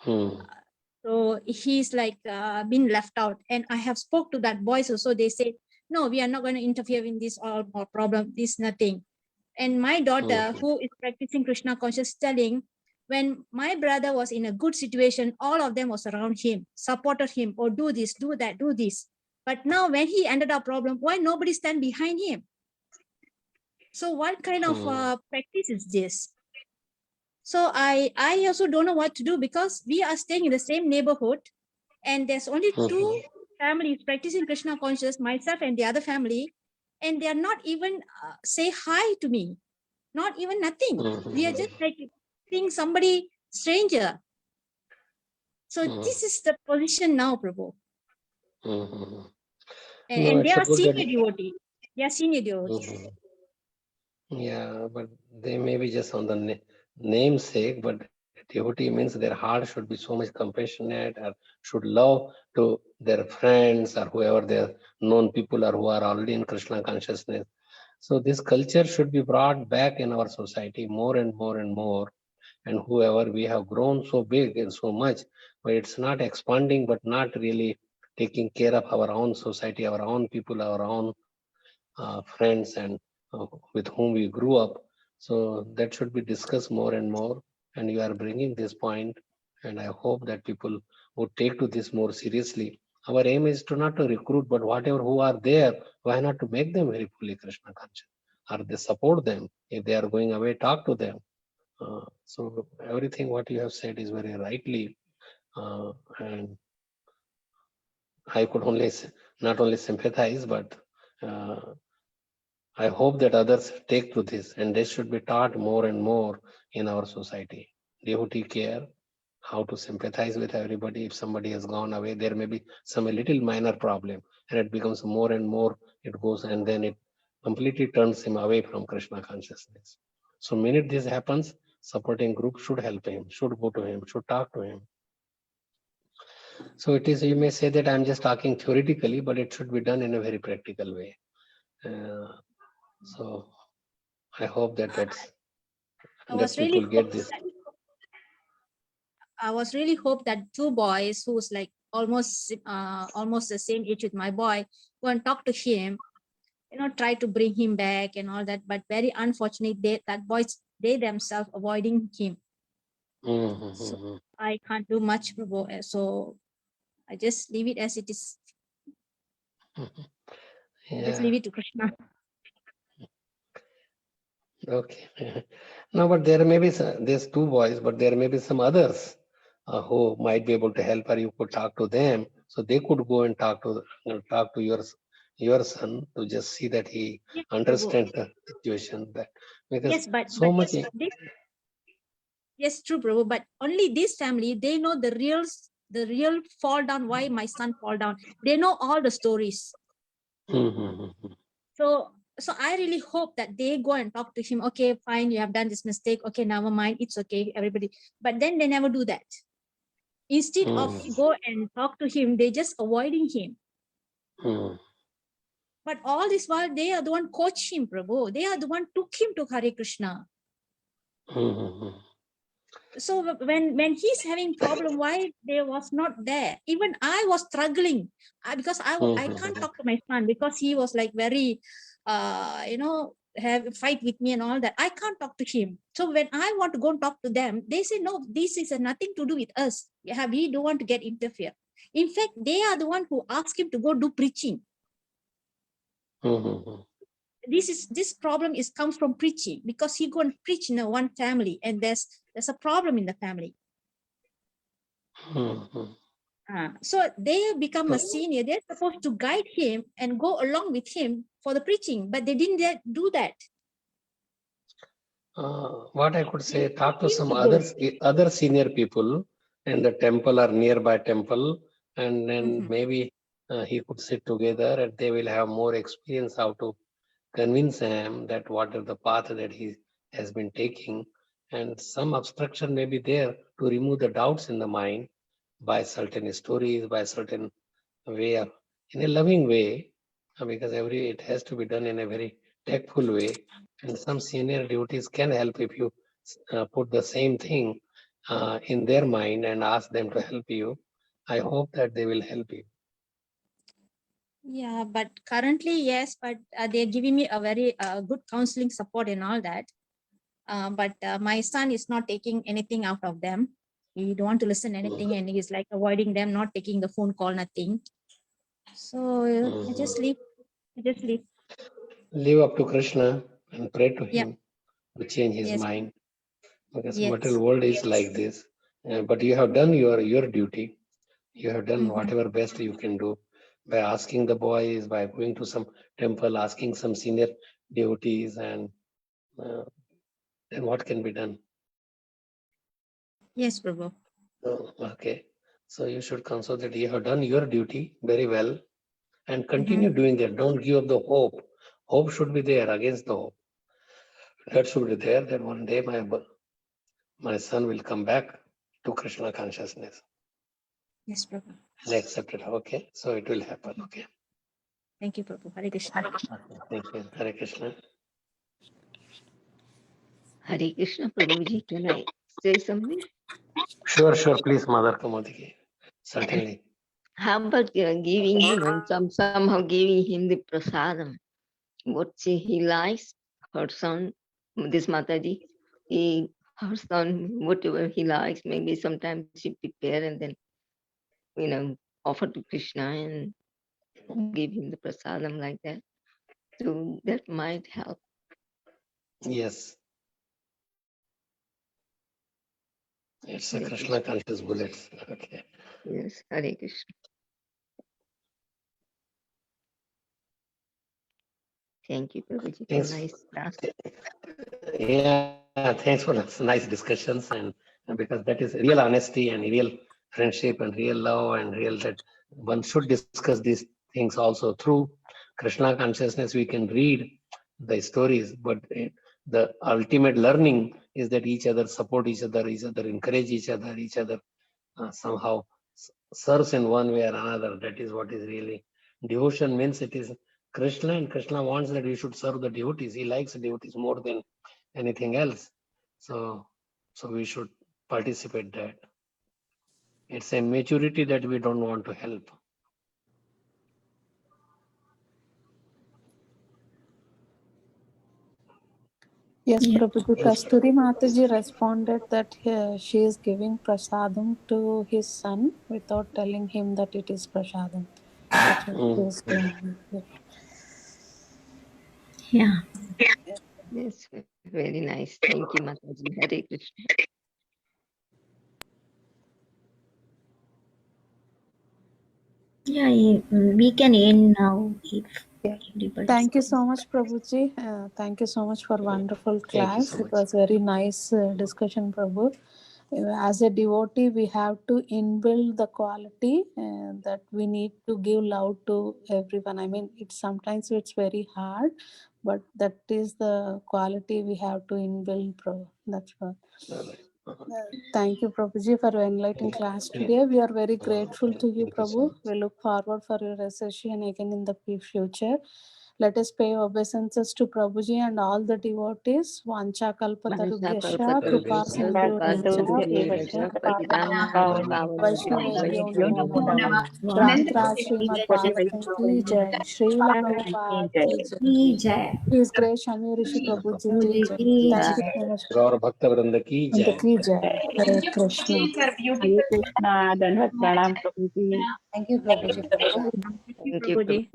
So he's like been left out. And I have spoke to that boys also. They said, "No, we are not going to interfere in this or problem. This nothing." And my daughter, who is practicing Krishna conscious, telling, when my brother was in a good situation, all of them was around him, supported him, or do this, do that, do this. But now when he ended up problem, why nobody stand behind him? So what kind of practice is this? So I also don't know what to do, because we are staying in the same neighborhood, and there's only two families practicing Krishna conscious, myself and the other family, and they are not even say hi to me, not even nothing. We are just like seeing somebody stranger. So this is the position now, Prabhu. And they are senior devotees. They are senior devotees. Yeah, but they may be just on the namesake, but devotee means their heart should be so much compassionate, or should love to their friends or whoever their known people are who are already in Krishna consciousness. So this culture should be brought back in our society more and more and more. And whoever, we have grown so big and so much, but it's not expanding, but not really taking care of our own society, our own people, our own friends, and with whom we grew up. So that should be discussed more and more. And you are bringing this point, and I hope that people would take to this more seriously. Our aim is to not to recruit, but whatever who are there, why not to make them very fully Krishna conscious, or they support them. If they are going away, talk to them. So everything what you have said is very rightly, and I could only not only sympathize, but I hope that others take to this, and this should be taught more and more in our society. Devotee care, how to sympathize with everybody. If somebody has gone away, there may be some little minor problem, and it becomes more and more, it goes, and then it completely turns him away from Krishna consciousness. So minute this happens, supporting group should help him, should go to him, should talk to him. So it is, you may say that I'm just talking theoretically, but it should be done in a very practical way. So I hope that I was people really get this. I was really hope that two boys who's like almost the same age with my boy go and talk to him, try to bring him back and all that. But very unfortunate, they themselves avoiding him. So I can't do much, Prabhu. So I just leave it as it is. Just leave it to Krishna. Okay. No, but there may be there's two boys, but there may be some others who might be able to help, or you could talk to them, so they could go and talk to your son to just see that he understands the situation. That because Yes, but so much. Yes, true, Prabhu. But only this family, they know the real fall down. Why my son fall down? They know all the stories. So I really hope that they go and talk to him. Okay, fine, you have done this mistake. Okay, never mind. It's okay, everybody. But then they never do that. Instead of go and talk to him, they just avoiding him. But all this while, they are the one coach him, Prabhu. They are the one took him to Hare Krishna. So when he's having problem, why they was not there? Even I was struggling because I can't talk to my son because he was like very, have a fight with me and all that. I can't talk to him. So when I want to go and talk to them, they say, no, this is nothing to do with us. Yeah, we don't want to get interfere. In fact, they are the one who asked him to go do preaching. This problem comes from preaching, because he go and preach in one family, and there's a problem in the family. So they become a senior. They're supposed to guide him and go along with him for the preaching, but they didn't do that. What I could say, talk to some other senior people in the temple or nearby temple, and then maybe he could sit together and they will have more experience how to convince him that what is the path that he has been taking, and some obstruction may be there to remove the doubts in the mind by certain stories, by certain way of, in a loving way, because it has to be done in a very tactful way, and some senior devotees can help if you put the same thing in their mind and ask them to help you. I hope that they will help you. Yeah, but currently, yes, but they're giving me a very good counseling support and all that. But my son is not taking anything out of them. He don't want to listen anything, and he's like avoiding them, not taking the phone call, nothing. So I just leave. Leave up to Krishna and pray to him to change his mind, because material world is like this. But you have done your duty. You have done whatever best you can do by asking the boys, by going to some temple, asking some senior devotees, and then what can be done? Yes, Prabhu. Okay, so you should consider that you have done your duty very well, and continue doing that. Don't give up the hope. Hope should be there against the hope. That should be there, that one day my son will come back to Krishna consciousness. Yes, Prabhu. And accept it. Okay, so it will happen. Okay. Thank you, Prabhu. Hare Krishna. Thank you. Hare Krishna. Hare Krishna, Prabhuji, can I say something? Sure, please, Mother Kamodiki. Certainly. How about giving him and somehow giving him the prasadam? What he likes, her son, this Mataji, her son, whatever he likes, maybe sometimes she prepare and then, offer to Krishna and give him the prasadam like that. So that might help. Yes. It's a Krishna conscious bullets. Okay. Yes, Hare Krishna. Thank you, Prabhuji, for nice class. Yeah, thanks for nice discussions, and because that is real honesty and real friendship and real love and real that one should discuss these things also through Krishna consciousness. We can read the stories, but the ultimate learning is that each other support each other encourage each other somehow serves in one way or another. That is what is really devotion means. It is Krishna, and Krishna wants that we should serve the devotees. He likes the devotees more than anything else. So we should participate that. It's a maturity that we don't want to help. Yes, Yeah. Prabhuji. Kasturi Mataji responded that she is giving prasadam to his son without telling him that it is prasadam. That's what she is doing. Yeah. Yes, very nice. Thank you, Mataji. Hare Krishna. Yeah, we can end now if everybody. Thank you so much, Prabhuji. Thank you so much for wonderful Thank you class. so It much. was very nice discussion, Prabhu. As a devotee, we have to inbuild the quality that we need to give love to everyone. I mean, sometimes it's very hard, but that is the quality we have to inbuild, Prabhu. That's what. Thank you, Prabhuji, for your enlightening class today. We are very grateful to you, Thank you so Prabhu. much. We look forward for your session again in the future. Let us pay obeisances to Prabhuji and all the devotees. Vancha kalpatarubhyascha, kripa sindhubhyascha, Vaishnavebhyo namo namaha. Grantha Srimad Bhagavatam ki jai. Srila Prabhupada ki jai. Jai. His Grace Shami Rishi Prabhuji ki jai. Thank you so much. Gaur Bhakta Vrinda ki And the jai. ki jai. Hare Krishna. Hare Krishna, Dandavat Pranam Prabhuji. Thank you, Prabhuji. Thank you, Prabhu.